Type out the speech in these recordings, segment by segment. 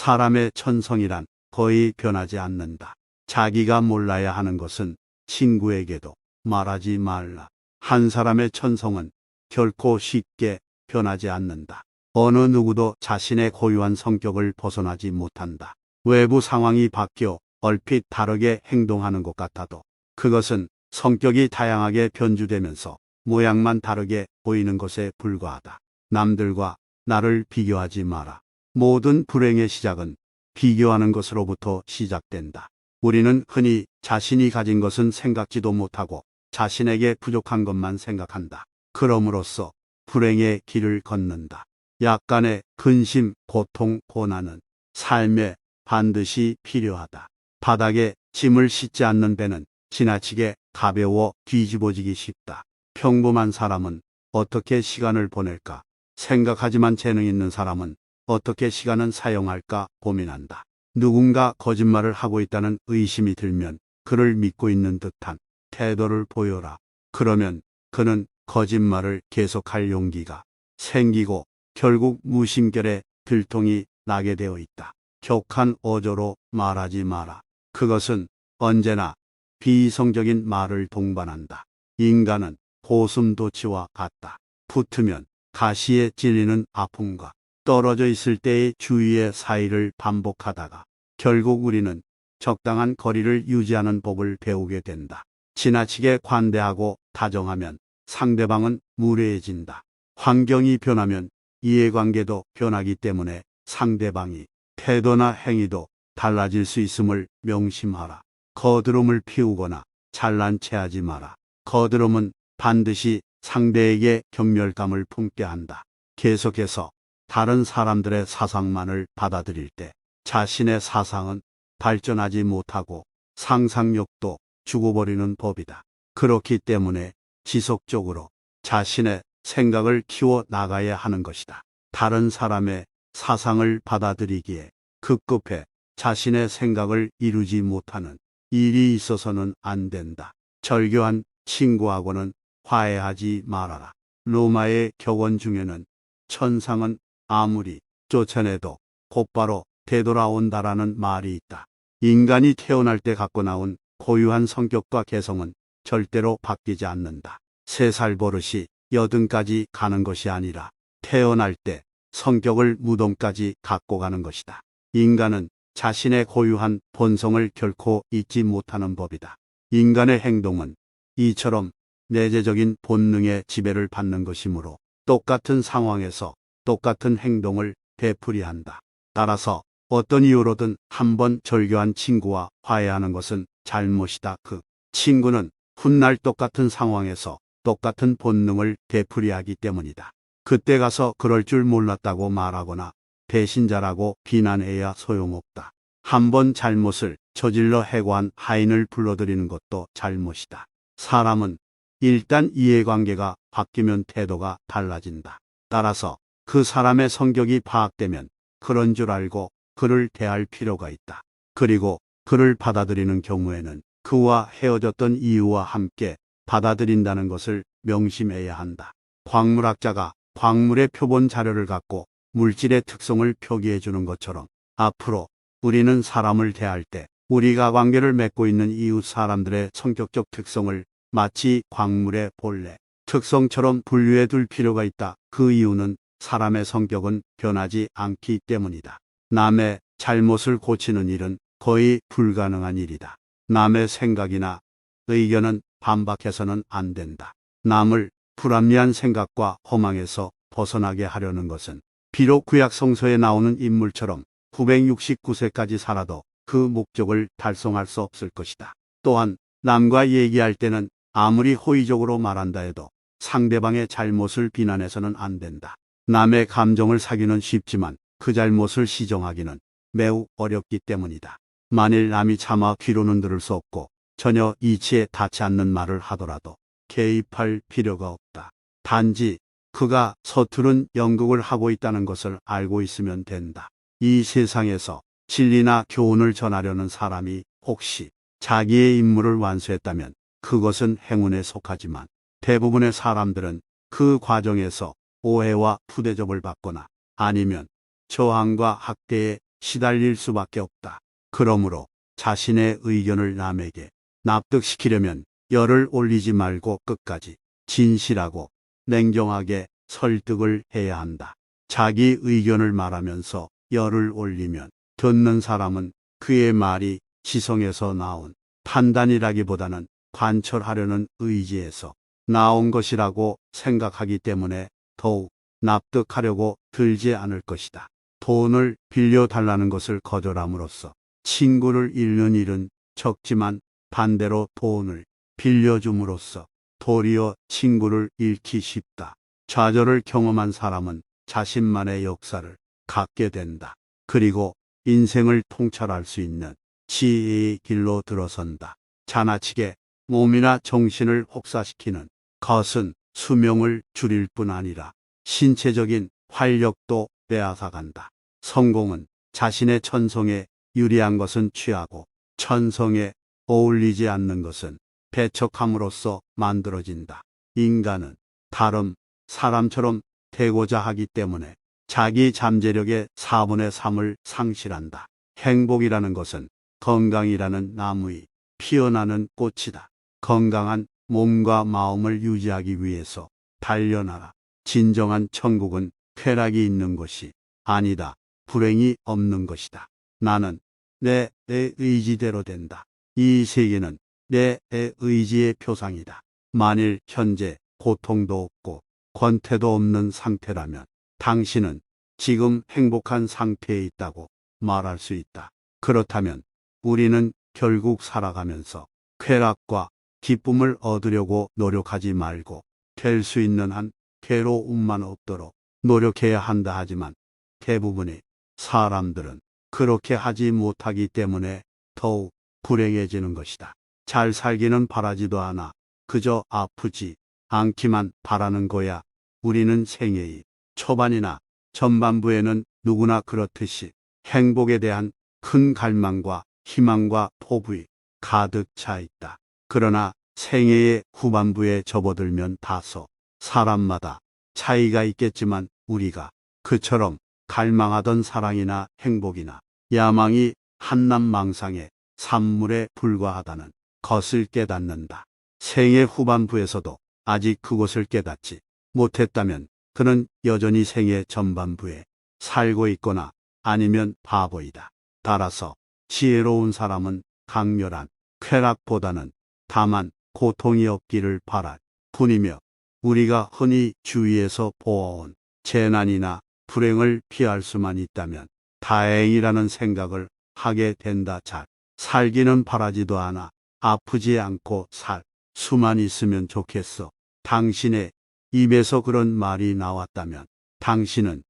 사람의 천성이란 거의 변하지 않는다. 자기가 몰라야 하는 것은 친구에게도 말하지 말라. 한 사람의 천성은 결코 쉽게 변하지 않는다. 어느 누구도 자신의 고유한 성격을 벗어나지 못한다. 외부 상황이 바뀌어 얼핏 다르게 행동하는 것 같아도 그것은 성격이 다양하게 변주되면서 모양만 다르게 보이는 것에 불과하다. 남들과 나를 비교하지 마라. 모든 불행의 시작은 비교하는 것으로부터 시작된다. 우리는 흔히 자신이 가진 것은 생각지도 못하고 자신에게 부족한 것만 생각한다. 그럼으로써 불행의 길을 걷는다. 약간의 근심, 고통, 고난은 삶에 반드시 필요하다. 바닥에 짐을 싣지 않는 배는 지나치게 가벼워 뒤집어지기 쉽다. 평범한 사람은 어떻게 시간을 보낼까 생각하지만 재능 있는 사람은 어떻게 시간은 사용할까 고민한다. 누군가 거짓말을 하고 있다는 의심이 들면 그를 믿고 있는 듯한 태도를 보여라. 그러면 그는 거짓말을 계속할 용기가 생기고 결국 무심결에 들통이 나게 되어 있다. 격한 어조로 말하지 마라. 그것은 언제나 비이성적인 말을 동반한다. 인간은 고슴도치와 같다. 붙으면 가시에 찔리는 아픔과 떨어져 있을 때의 주의의 사이를 반복하다가 결국 우리는 적당한 거리를 유지하는 법을 배우게 된다. 지나치게 관대하고 다정하면 상대방은 무례해진다. 환경이 변하면 이해관계도 변하기 때문에 상대방이 태도나 행위도 달라질 수 있음을 명심하라. 거드름을 피우거나 잘난 체하지 마라. 거드름은 반드시 상대에게 경멸감을 품게 한다. 계속해서 다른 사람들의 사상만을 받아들일 때 자신의 사상은 발전하지 못하고 상상력도 죽어버리는 법이다. 그렇기 때문에 지속적으로 자신의 생각을 키워 나가야 하는 것이다. 다른 사람의 사상을 받아들이기에 급급해 자신의 생각을 이루지 못하는 일이 있어서는 안 된다. 절교한 친구하고는 화해하지 말아라. 로마의 격언 중에는 천상은 아무리 쫓아내도 곧바로 되돌아온다라는 말이 있다. 인간이 태어날 때 갖고 나온 고유한 성격과 개성은 절대로 바뀌지 않는다. 3살 버릇이 80까지 가는 것이 아니라 태어날 때 성격을 무덤까지 갖고 가는 것이다. 인간은 자신의 고유한 본성을 결코 잊지 못하는 법이다. 인간의 행동은 이처럼 내재적인 본능의 지배를 받는 것이므로 똑같은 상황에서 똑같은 행동을 되풀이한다. 따라서 어떤 이유로든 한번 절교한 친구와 화해하는 것은 잘못이다. 그 친구는 훗날 똑같은 상황에서 똑같은 본능을 되풀이하기 때문이다. 그때 가서 그럴 줄 몰랐다고 말하거나 배신자라고 비난해야 소용없다. 한번 잘못을 저질러 해고한 하인을 불러들이는 것도 잘못이다. 사람은 일단 이해관계가 바뀌면 태도가 달라진다. 따라서 그 사람의 성격이 파악되면 그런 줄 알고 그를 대할 필요가 있다. 그리고 그를 받아들이는 경우에는 그와 헤어졌던 이유와 함께 받아들인다는 것을 명심해야 한다. 광물학자가 광물의 표본 자료를 갖고 물질의 특성을 표기해 주는 것처럼 앞으로 우리는 사람을 대할 때 우리가 관계를 맺고 있는 이웃 사람들의 성격적 특성을 마치 광물의 본래 특성처럼 분류해 둘 필요가 있다. 그 이유는 사람의 성격은 변하지 않기 때문이다. 남의 잘못을 고치는 일은 거의 불가능한 일이다. 남의 생각이나 의견은 반박해서는 안 된다. 남을 불합리한 생각과 허망에서 벗어나게 하려는 것은 비록 구약 성서에 나오는 인물처럼 969세까지 살아도 그 목적을 달성할 수 없을 것이다. 또한 남과 얘기할 때는 아무리 호의적으로 말한다 해도 상대방의 잘못을 비난해서는 안 된다. 남의 감정을 사기는 쉽지만 그 잘못을 시정하기는 매우 어렵기 때문이다. 만일 남이 차마 귀로는 들을 수 없고 전혀 이치에 닿지 않는 말을 하더라도 개입할 필요가 없다. 단지 그가 서투른 연극을 하고 있다는 것을 알고 있으면 된다. 이 세상에서 진리나 교훈을 전하려는 사람이 혹시 자기의 임무를 완수했다면 그것은 행운에 속하지만 대부분의 사람들은 그 과정에서 오해와 푸대접을 받거나 아니면 저항과 학대에 시달릴 수밖에 없다. 그러므로 자신의 의견을 남에게 납득시키려면 열을 올리지 말고 끝까지 진실하고 냉정하게 설득을 해야 한다. 자기 의견을 말하면서 열을 올리면 듣는 사람은 그의 말이 지성에서 나온 판단이라기보다는 관철하려는 의지에서 나온 것이라고 생각하기 때문에 더욱 납득하려고 들지 않을 것이다. 돈을 빌려달라는 것을 거절함으로써 친구를 잃는 일은 적지만 반대로 돈을 빌려줌으로써 도리어 친구를 잃기 쉽다. 좌절을 경험한 사람은 자신만의 역사를 갖게 된다. 그리고 인생을 통찰할 수 있는 지혜의 길로 들어선다. 자나치게 몸이나 정신을 혹사시키는 것은 수명을 줄일 뿐 아니라 신체적인 활력도 빼앗아간다. 성공은 자신의 천성에 유리한 것은 취하고 천성에 어울리지 않는 것은 배척함으로써 만들어진다. 인간은 다른 사람처럼 되고자 하기 때문에 자기 잠재력의 4분의 3을 상실한다. 행복이라는 것은 건강이라는 나무의 피어나는 꽃이다. 건강한 몸과 마음을 유지하기 위해서 단련하라. 진정한 천국은 쾌락이 있는 것이 아니다. 불행이 없는 것이다. 나는 내 의지대로 된다. 이 세계는 내 의지의 표상이다. 만일 현재 고통도 없고 권태도 없는 상태라면 당신은 지금 행복한 상태에 있다고 말할 수 있다. 그렇다면 우리는 결국 살아가면서 쾌락과 기쁨을 얻으려고 노력하지 말고 될 수 있는 한 괴로움만 없도록 노력해야 한다. 하지만 대부분의 사람들은 그렇게 하지 못하기 때문에 더욱 불행해지는 것이다. 잘 살기는 바라지도 않아 그저 아프지 않기만 바라는 거야. 우리는 생애의 초반이나 전반부에는 누구나 그렇듯이 행복에 대한 큰 갈망과 희망과 포부에 가득 차 있다. 그러나 생애의 후반부에 접어들면 다소 사람마다 차이가 있겠지만 우리가 그처럼 갈망하던 사랑이나 행복이나 야망이 한낱망상의 산물에 불과하다는 것을 깨닫는다. 생애 후반부에서도 아직 그것을 깨닫지 못했다면 그는 여전히 생애 전반부에 살고 있거나 아니면 바보이다. 따라서 지혜로운 사람은 강렬한 쾌락보다는 다만 고통이 없기를 바랄 뿐이며 우리가 흔히 주위에서 보아온 재난이나 불행을 피할 수만 있다면 다행이라는 생각을 하게 된다. 잘 살기는 바라지도 않아 아프지 않고 살 수만 있으면 좋겠어. 당신의 입에서 그런 말이 나왔다면 당신은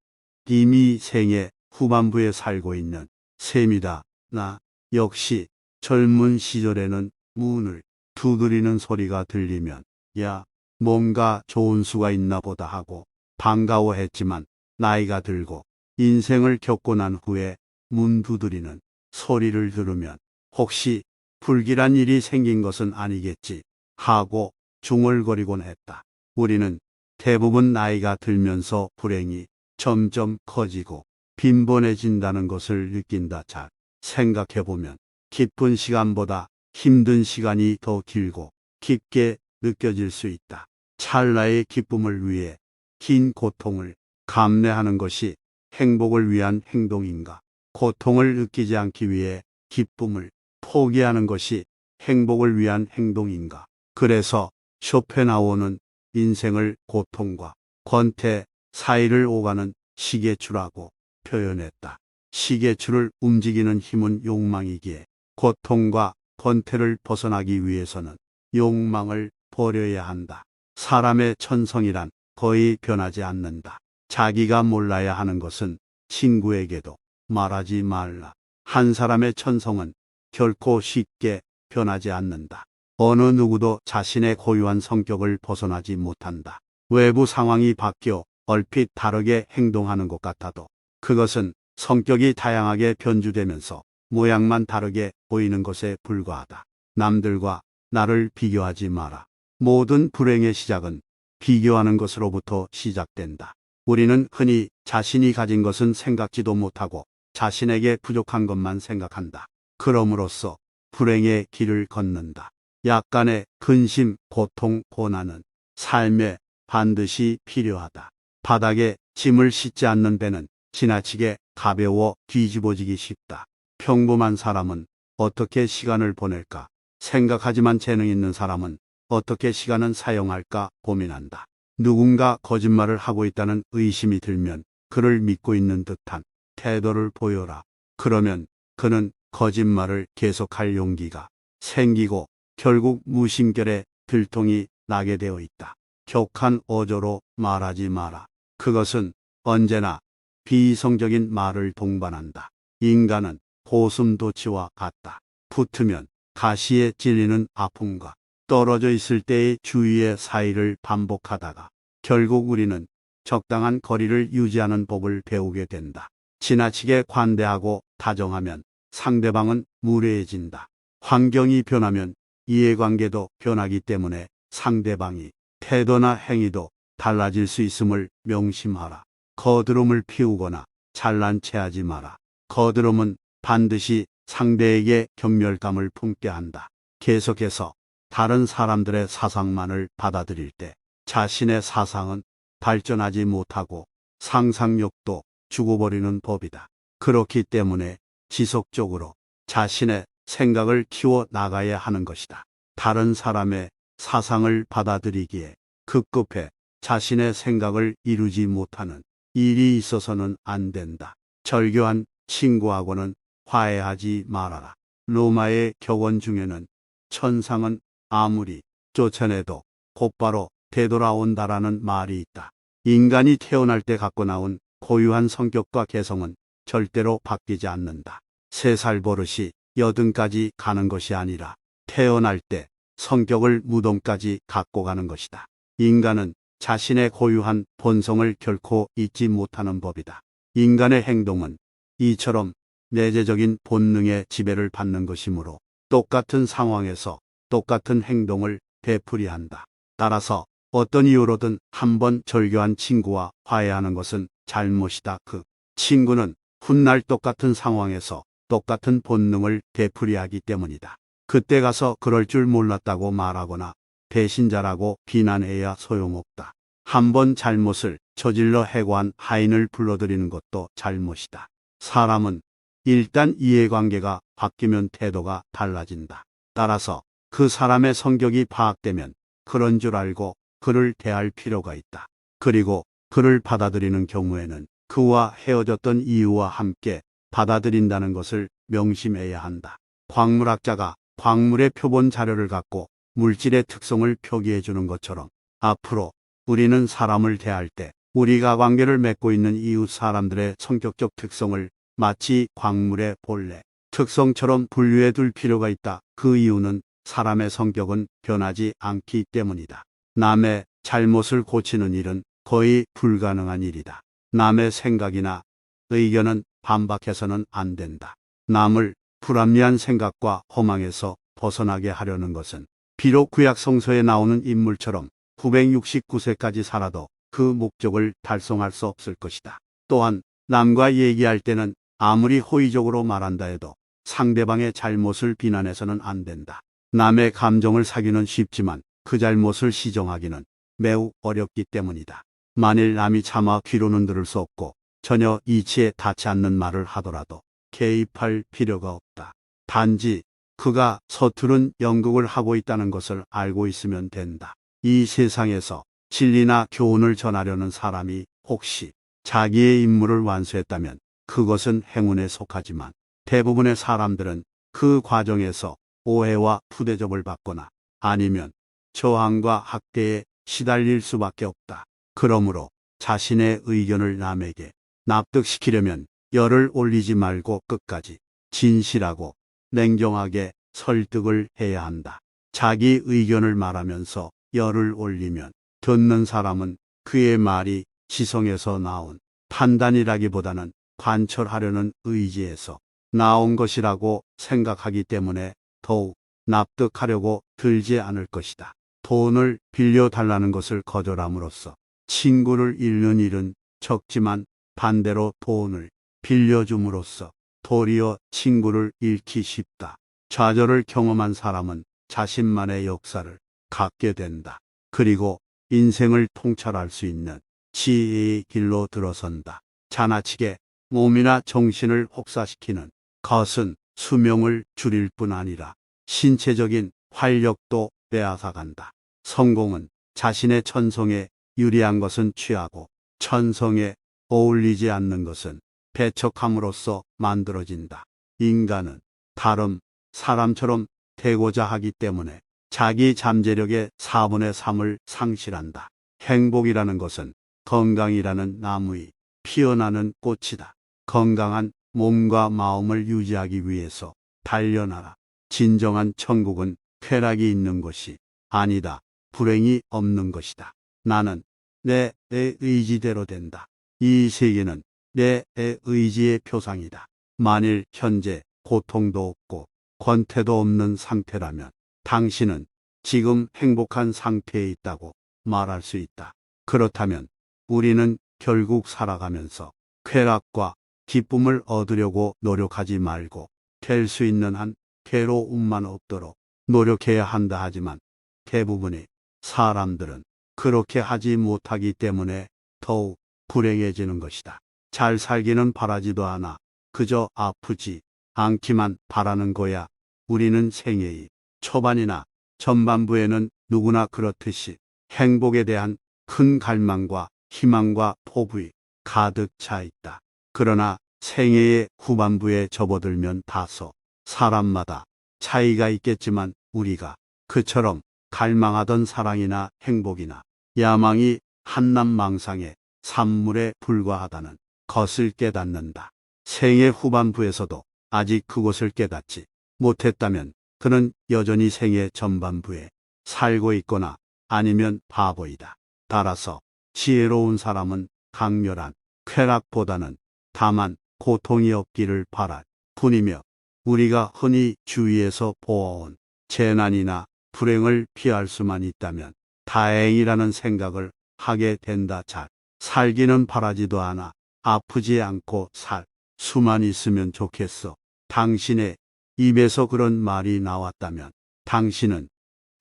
이미 생애 후반부에 살고 있는 셈이다. 나 역시 젊은 시절에는 문을 두드리는 소리가 들리면 야, 뭔가 좋은 수가 있나 보다 하고 반가워했지만 나이가 들고 인생을 겪고 난 후에 문 두드리는 소리를 들으면 혹시 불길한 일이 생긴 것은 아니겠지 하고 중얼거리곤 했다. 우리는 대부분 나이가 들면서 불행이 점점 커지고 빈번해진다는 것을 느낀다. 잘 생각해보면 기쁜 시간보다 힘든 시간이 더 길고 깊게 느껴질 수 있다. 찰나의 기쁨을 위해 긴 고통을 감내하는 것이 행복을 위한 행동인가? 고통을 느끼지 않기 위해 기쁨을 포기하는 것이 행복을 위한 행동인가? 그래서 쇼펜하우어는 인생을 고통과 권태 사이를 오가는 시계추라고 표현했다. 시계추를 움직이는 힘은 욕망이기에 고통과 권태를 벗어나기 위해서는 욕망을 버려야 한다. 사람의 천성이란 거의 변하지 않는다. 자기가 몰라야 하는 것은 친구에게도 말하지 말라. 한 사람의 천성은 결코 쉽게 변하지 않는다. 어느 누구도 자신의 고유한 성격을 벗어나지 못한다. 외부 상황이 바뀌어 얼핏 다르게 행동하는 것 같아도 그것은 성격이 다양하게 변주되면서 모양만 다르게 보이는 것에 불과하다. 남들과 나를 비교하지 마라. 모든 불행의 시작은 비교하는 것으로부터 시작된다. 우리는 흔히 자신이 가진 것은 생각지도 못하고 자신에게 부족한 것만 생각한다. 그럼으로써 불행의 길을 걷는다. 약간의 근심, 고통, 고난은 삶에 반드시 필요하다. 바닥에 짐을 싣지 않는 배는 지나치게 가벼워 뒤집어지기 쉽다. 평범한 사람은 어떻게 시간을 보낼까 생각하지만 재능 있는 사람은 어떻게 시간을 사용할까 고민한다. 누군가 거짓말을 하고 있다는 의심이 들면 그를 믿고 있는 듯한 태도를 보여라. 그러면 그는 거짓말을 계속할 용기가 생기고 결국 무심결에 들통이 나게 되어 있다. 격한 어조로 말하지 마라. 그것은 언제나 비이성적인 말을 동반한다. 인간은 고슴도치와 같다. 붙으면 가시에 찔리는 아픔과 떨어져 있을 때의 주의의 사이를 반복하다가 결국 우리는 적당한 거리를 유지하는 법을 배우게 된다. 지나치게 관대하고 다정하면 상대방은 무례해진다. 환경이 변하면 이해관계도 변하기 때문에 상대방이 태도나 행위도 달라질 수 있음을 명심하라. 거드름을 피우거나 잘난 체하지 마라. 거드름은 반드시 상대에게 경멸감을 품게 한다. 계속해서 다른 사람들의 사상만을 받아들일 때 자신의 사상은 발전하지 못하고 상상력도 죽어버리는 법이다. 그렇기 때문에 지속적으로 자신의 생각을 키워 나가야 하는 것이다. 다른 사람의 사상을 받아들이기에 급급해 자신의 생각을 이루지 못하는 일이 있어서는 안 된다. 절교한 친구하고는 화해하지 말아라. 로마의 격언 중에는 천상은 아무리 쫓아내도 곧바로 되돌아온다라는 말이 있다. 인간이 태어날 때 갖고 나온 고유한 성격과 개성은 절대로 바뀌지 않는다. 3살 버릇이 80까지 가는 것이 아니라 태어날 때 성격을 무덤까지 갖고 가는 것이다. 인간은 자신의 고유한 본성을 결코 잊지 못하는 법이다. 인간의 행동은 이처럼 내재적인 본능의 지배를 받는 것이므로 똑같은 상황에서 똑같은 행동을 되풀이한다. 따라서 어떤 이유로든 한번 절교한 친구와 화해하는 것은 잘못이다. 그 친구는 훗날 똑같은 상황에서 똑같은 본능을 되풀이하기 때문이다. 그때 가서 그럴 줄 몰랐다고 말하거나 배신자라고 비난해야 소용없다. 한번 잘못을 저질러 해고한 하인을 불러들이는 것도 잘못이다. 사람은 일단 이해관계가 바뀌면 태도가 달라진다. 따라서 그 사람의 성격이 파악되면 그런 줄 알고 그를 대할 필요가 있다. 그리고 그를 받아들이는 경우에는 그와 헤어졌던 이유와 함께 받아들인다는 것을 명심해야 한다. 광물학자가 광물의 표본 자료를 갖고 물질의 특성을 표기해 주는 것처럼 앞으로 우리는 사람을 대할 때 우리가 관계를 맺고 있는 이웃 사람들의 성격적 특성을 마치 광물의 본래 특성처럼 분류해 둘 필요가 있다. 그 이유는 사람의 성격은 변하지 않기 때문이다. 남의 잘못을 고치는 일은 거의 불가능한 일이다. 남의 생각이나 의견은 반박해서는 안 된다. 남을 불합리한 생각과 허망에서 벗어나게 하려는 것은 비록 구약 성서에 나오는 인물처럼 969세까지 살아도 그 목적을 달성할 수 없을 것이다. 또한 남과 얘기할 때는 아무리 호의적으로 말한다 해도 상대방의 잘못을 비난해서는 안 된다. 남의 감정을 사기는 쉽지만 그 잘못을 시정하기는 매우 어렵기 때문이다. 만일 남이 차마 귀로는 들을 수 없고 전혀 이치에 닿지 않는 말을 하더라도 개입할 필요가 없다. 단지 그가 서투른 연극을 하고 있다는 것을 알고 있으면 된다. 이 세상에서 진리나 교훈을 전하려는 사람이 혹시 자기의 임무를 완수했다면 그것은 행운에 속하지만 대부분의 사람들은 그 과정에서 오해와 푸대접을 받거나 아니면 저항과 학대에 시달릴 수밖에 없다. 그러므로 자신의 의견을 남에게 납득시키려면 열을 올리지 말고 끝까지 진실하고 냉정하게 설득을 해야 한다. 자기 의견을 말하면서 열을 올리면 듣는 사람은 그의 말이 지성에서 나온 판단이라기보다는 관철하려는 의지에서 나온 것이라고 생각하기 때문에 더욱 납득하려고 들지 않을 것이다. 돈을 빌려달라는 것을 거절함으로써 친구를 잃는 일은 적지만 반대로 돈을 빌려줌으로써 도리어 친구를 잃기 쉽다. 좌절을 경험한 사람은 자신만의 역사를 갖게 된다. 그리고 인생을 통찰할 수 있는 지혜의 길로 들어선다. 자나치게 몸이나 정신을 혹사시키는 것은 수명을 줄일 뿐 아니라 신체적인 활력도 빼앗아간다. 성공은 자신의 천성에 유리한 것은 취하고 천성에 어울리지 않는 것은 배척함으로써 만들어진다. 인간은 다른 사람처럼 되고자 하기 때문에 자기 잠재력의 4분의 3을 상실한다. 행복이라는 것은 건강이라는 나무의 피어나는 꽃이다. 건강한 몸과 마음을 유지하기 위해서 단련하라. 진정한 천국은 쾌락이 있는 것이 아니다. 불행이 없는 것이다. 나는 내 의지대로 된다. 이 세계는 내 의지의 표상이다. 만일 현재 고통도 없고 권태도 없는 상태라면 당신은 지금 행복한 상태에 있다고 말할 수 있다. 그렇다면 우리는 결국 살아가면서 쾌락과 기쁨을 얻으려고 노력하지 말고 될 수 있는 한 괴로움만 없도록 노력해야 한다. 하지만 대부분의 사람들은 그렇게 하지 못하기 때문에 더욱 불행해지는 것이다. 잘 살기는 바라지도 않아 그저 아프지 않기만 바라는 거야. 우리는 생애의 초반이나 전반부에는 누구나 그렇듯이 행복에 대한 큰 갈망과 희망과 포부이 가득 차 있다. 그러나 생애의 후반부에 접어들면 다소 사람마다 차이가 있겠지만 우리가 그처럼 갈망하던 사랑이나 행복이나 야망이 한낱망상의 산물에 불과하다는 것을 깨닫는다. 생애 후반부에서도 아직 그것을 깨닫지 못했다면 그는 여전히 생애 전반부에 살고 있거나 아니면 바보이다. 따라서 지혜로운 사람은 강렬한 쾌락보다는 다만 고통이 없기를 바랄 뿐이며 우리가 흔히 주위에서 보아온 재난이나 불행을 피할 수만 있다면 다행이라는 생각을 하게 된다. 잘 살기는 바라지도 않아 아프지 않고 살 수만 있으면 좋겠어. 당신의 입에서 그런 말이 나왔다면 당신은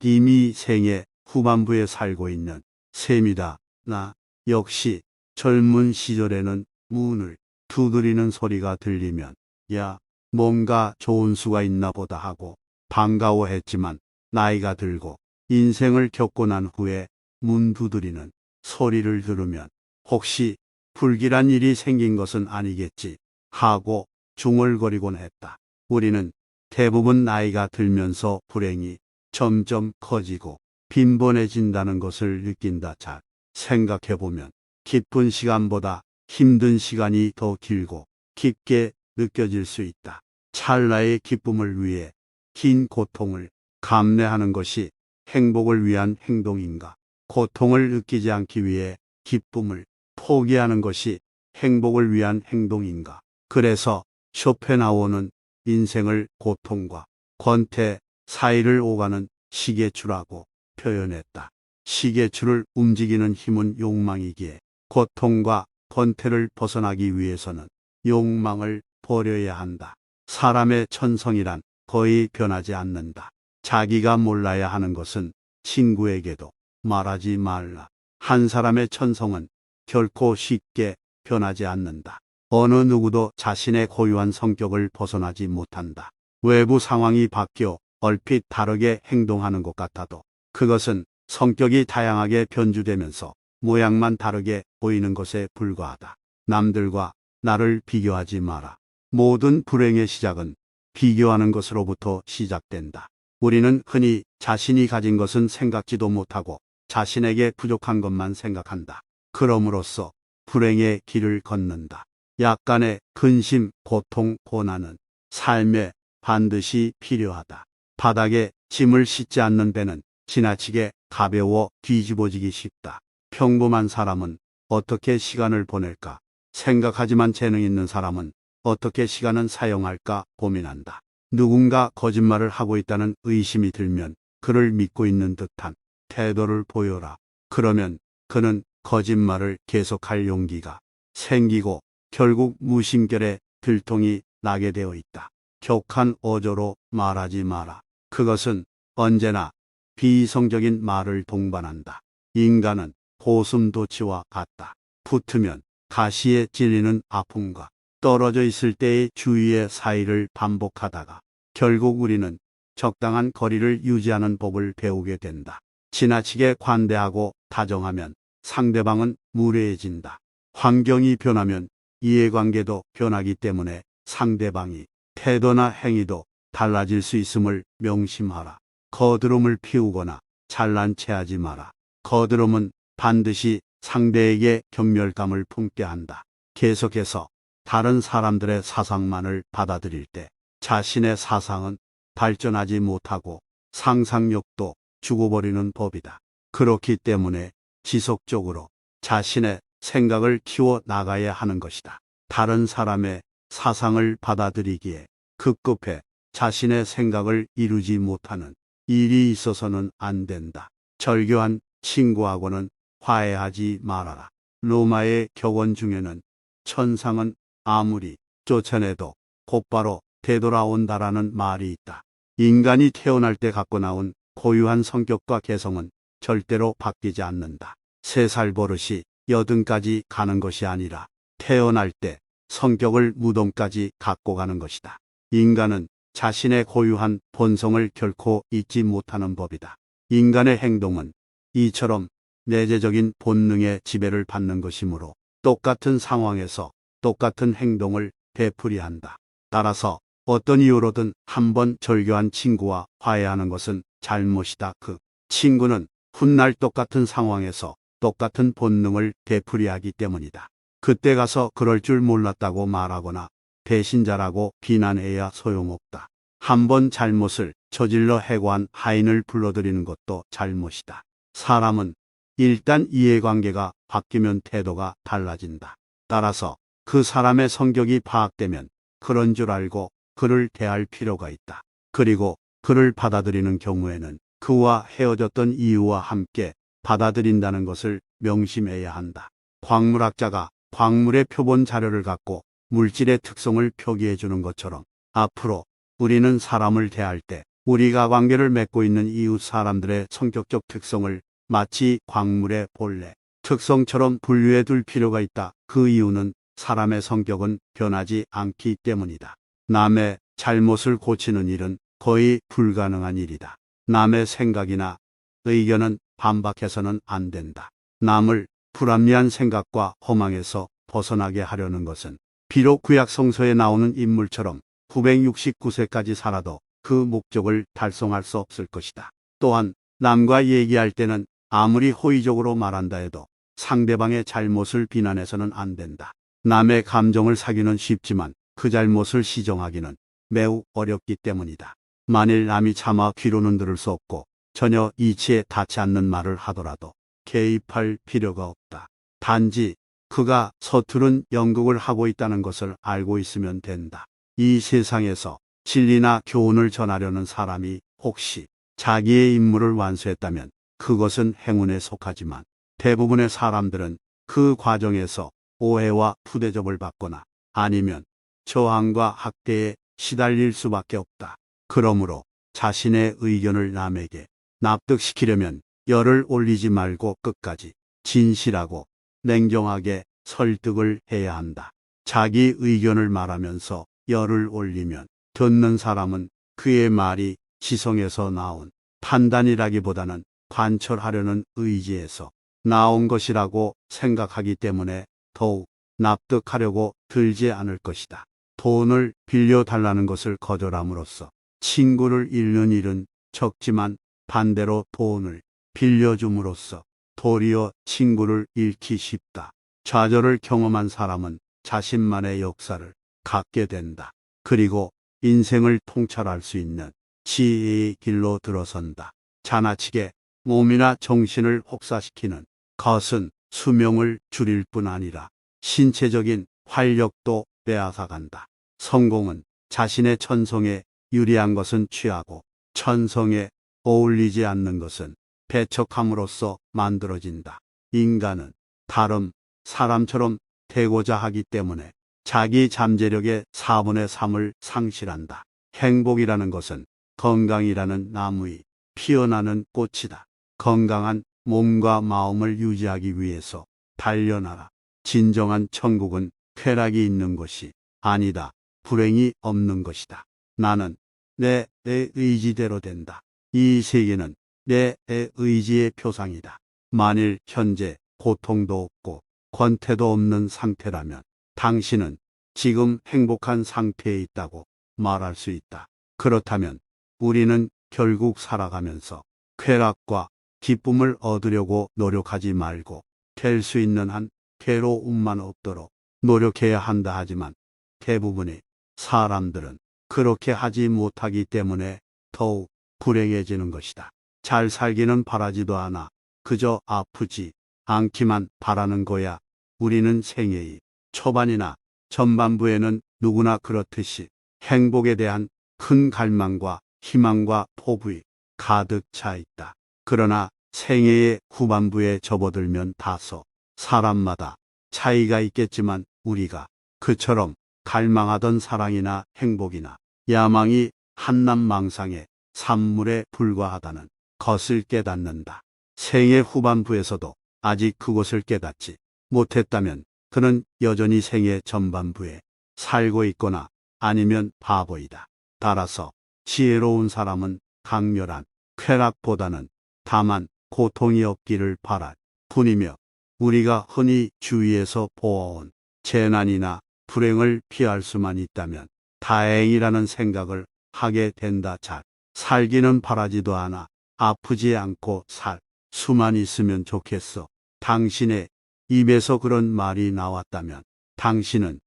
이미 생애 후반부에 살고 있는 셈이다. 나 역시 젊은 시절에는 문을 두드리는 소리가 들리면 야, 뭔가 좋은 수가 있나 보다 하고 반가워했지만 나이가 들고 인생을 겪고 난 후에 문 두드리는 소리를 들으면 혹시 불길한 일이 생긴 것은 아니겠지 하고 중얼거리곤 했다. 우리는 대부분 나이가 들면서 불행이 점점 커지고 빈번해진다는 것을 느낀다. 잘 생각해보면 기쁜 시간보다 힘든 시간이 더 길고 깊게 느껴질 수 있다. 찰나의 기쁨을 위해 긴 고통을 감내하는 것이 행복을 위한 행동인가? 고통을 느끼지 않기 위해 기쁨을 포기하는 것이 행복을 위한 행동인가? 그래서 쇼펜하우어는 인생을 고통과 권태 사이를 오가는 시계추라고 표현했다. 시계추를 움직이는 힘은 욕망이기에 고통과 권태를 벗어나기 위해서는 욕망을 버려야 한다. 사람의 천성이란 거의 변하지 않는다. 자기가 몰라야 하는 것은 친구에게도 말하지 말라. 한 사람의 천성은 결코 쉽게 변하지 않는다. 어느 누구도 자신의 고유한 성격을 벗어나지 못한다. 외부 상황이 바뀌어 얼핏 다르게 행동하는 것 같아도 그것은 성격이 다양하게 변주되면서 모양만 다르게 보이는 것에 불과하다. 남들과 나를 비교하지 마라. 모든 불행의 시작은 비교하는 것으로부터 시작된다. 우리는 흔히 자신이 가진 것은 생각지도 못하고 자신에게 부족한 것만 생각한다. 그럼으로써 불행의 길을 걷는다. 약간의 근심, 고통, 고난은 삶에 반드시 필요하다. 바닥에 짐을 싣지 않는 배는 지나치게 가벼워 뒤집어지기 쉽다. 평범한 사람은 어떻게 시간을 보낼까 생각하지만 재능 있는 사람은 어떻게 시간을 사용할까 고민한다. 누군가 거짓말을 하고 있다는 의심이 들면 그를 믿고 있는 듯한 태도를 보여라. 그러면 그는 거짓말을 계속할 용기가 생기고 결국 무심결에 들통이 나게 되어 있다. 격한 어조로 말하지 마라. 그것은 언제나 비이성적인 말을 동반한다. 인간은 고슴도치와 같다. 붙으면 가시에 찔리는 아픔과 떨어져 있을 때의 주의의 사이를 반복하다가 결국 우리는 적당한 거리를 유지하는 법을 배우게 된다. 지나치게 관대하고 다정하면 상대방은 무례해진다. 환경이 변하면 이해관계도 변하기 때문에 상대방이 태도나 행위도 달라질 수 있음을 명심하라. 거드름을 피우거나 잘난 체하지 마라. 거드름은 반드시 상대에게 경멸감을 품게 한다. 계속해서 다른 사람들의 사상만을 받아들일 때 자신의 사상은 발전하지 못하고 상상력도 죽어버리는 법이다. 그렇기 때문에 지속적으로 자신의 생각을 키워 나가야 하는 것이다. 다른 사람의 사상을 받아들이기에 급급해 자신의 생각을 이루지 못하는 일이 있어서는 안 된다. 절교한 친구하고는 화해하지 말아라. 로마의 격언 중에는 천상은 아무리 쫓아내도 곧바로 되돌아온다라는 말이 있다. 인간이 태어날 때 갖고 나온 고유한 성격과 개성은 절대로 바뀌지 않는다. 3살 버릇이 80까지 가는 것이 아니라 태어날 때 성격을 무덤까지 갖고 가는 것이다. 인간은 자신의 고유한 본성을 결코 잊지 못하는 법이다. 인간의 행동은 이처럼 내재적인 본능의 지배를 받는 것이므로 똑같은 상황에서 똑같은 행동을 되풀이한다. 따라서 어떤 이유로든 한번 절교한 친구와 화해하는 것은 잘못이다. 그 친구는 훗날 똑같은 상황에서 똑같은 본능을 되풀이하기 때문이다. 그때 가서 그럴 줄 몰랐다고 말하거나 배신자라고 비난해야 소용없다. 한번 잘못을 저질러 해고한 하인을 불러들이는 것도 잘못이다. 사람은 일단 이해관계가 바뀌면 태도가 달라진다. 따라서 그 사람의 성격이 파악되면 그런 줄 알고 그를 대할 필요가 있다. 그리고 그를 받아들이는 경우에는 그와 헤어졌던 이유와 함께 받아들인다는 것을 명심해야 한다. 광물학자가 광물의 표본 자료를 갖고 물질의 특성을 표기해 주는 것처럼 앞으로 우리는 사람을 대할 때 우리가 관계를 맺고 있는 이웃 사람들의 성격적 특성을 마치 광물의 본래 특성처럼 분류해 둘 필요가 있다. 그 이유는 사람의 성격은 변하지 않기 때문이다. 남의 잘못을 고치는 일은 거의 불가능한 일이다. 남의 생각이나 의견은 반박해서는 안 된다. 남을 불합리한 생각과 허망에서 벗어나게 하려는 것은 비록 구약 성서에 나오는 인물처럼 969세까지 살아도 그 목적을 달성할 수 없을 것이다. 또한 남과 얘기할 때는 아무리 호의적으로 말한다 해도 상대방의 잘못을 비난해서는 안 된다. 남의 감정을 사기는 쉽지만 그 잘못을 시정하기는 매우 어렵기 때문이다. 만일 남이 차마 귀로는 들을 수 없고 전혀 이치에 닿지 않는 말을 하더라도 개입할 필요가 없다. 단지 그가 서투른 연극을 하고 있다는 것을 알고 있으면 된다. 이 세상에서 진리나 교훈을 전하려는 사람이 혹시 자기의 임무를 완수했다면 그것은 행운에 속하지만 대부분의 사람들은 그 과정에서 오해와 푸대접을 받거나 아니면 저항과 학대에 시달릴 수밖에 없다. 그러므로 자신의 의견을 남에게 납득시키려면 열을 올리지 말고 끝까지 진실하고 냉정하게 설득을 해야 한다. 자기 의견을 말하면서 열을 올리면 듣는 사람은 그의 말이 지성에서 나온 판단이라기보다는 관철하려는 의지에서 나온 것이라고 생각하기 때문에 더욱 납득하려고 들지 않을 것이다. 돈을 빌려달라는 것을 거절함으로써 친구를 잃는 일은 적지만 반대로 돈을 빌려줌으로써 도리어 친구를 잃기 쉽다. 좌절을 경험한 사람은 자신만의 역사를 갖게 된다. 그리고 인생을 통찰할 수 있는 지혜의 길로 들어선다. 자나치게 몸이나 정신을 혹사시키는 것은 수명을 줄일 뿐 아니라 신체적인 활력도 빼앗아간다. 성공은 자신의 천성에 유리한 것은 취하고 천성에 어울리지 않는 것은 배척함으로써 만들어진다. 인간은 다른 사람처럼 되고자 하기 때문에 자기 잠재력의 4분의 3을 상실한다. 행복이라는 것은 건강이라는 나무의 피어나는 꽃이다. 건강한 몸과 마음을 유지하기 위해서 단련하라. 진정한 천국은 쾌락이 있는 것이 아니다. 불행이 없는 것이다. 나는 내 의지대로 된다. 이 세계는 내 의지의 표상이다. 만일 현재 고통도 없고 권태도 없는 상태라면 당신은 지금 행복한 상태에 있다고 말할 수 있다. 그렇다면 우리는 결국 살아가면서 쾌락과 기쁨을 얻으려고 노력하지 말고 될 수 있는 한 괴로움만 없도록 노력해야 한다. 하지만 대부분의 사람들은 그렇게 하지 못하기 때문에 더욱 불행해지는 것이다. 잘 살기는 바라지도 않아. 그저 아프지 않기만 바라는 거야. 우리는 생애의 초반이나 전반부에는 누구나 그렇듯이 행복에 대한 큰 갈망과 희망과 포부에 가득 차 있다. 그러나 생애의 후반부에 접어들면 다소 사람마다 차이가 있겠지만 우리가 그처럼 갈망하던 사랑이나 행복이나 야망이 한낱망상의 산물에 불과하다는 것을 깨닫는다. 생애 후반부에서도 아직 그것을 깨닫지 못했다면 그는 여전히 생애 전반부에 살고 있거나 아니면 바보이다. 따라서 지혜로운 사람은 강렬한 쾌락보다는 다만 고통이 없기를 바랄 뿐이며 우리가 흔히 주위에서 보아온 재난이나 불행을 피할 수만 있다면 다행이라는 생각을 하게 된다. 잘 살기는 바라지도 않아. 아프지 않고 살 수만 있으면 좋겠어. 당신의 입에서 그런 말이 나왔다면 당신은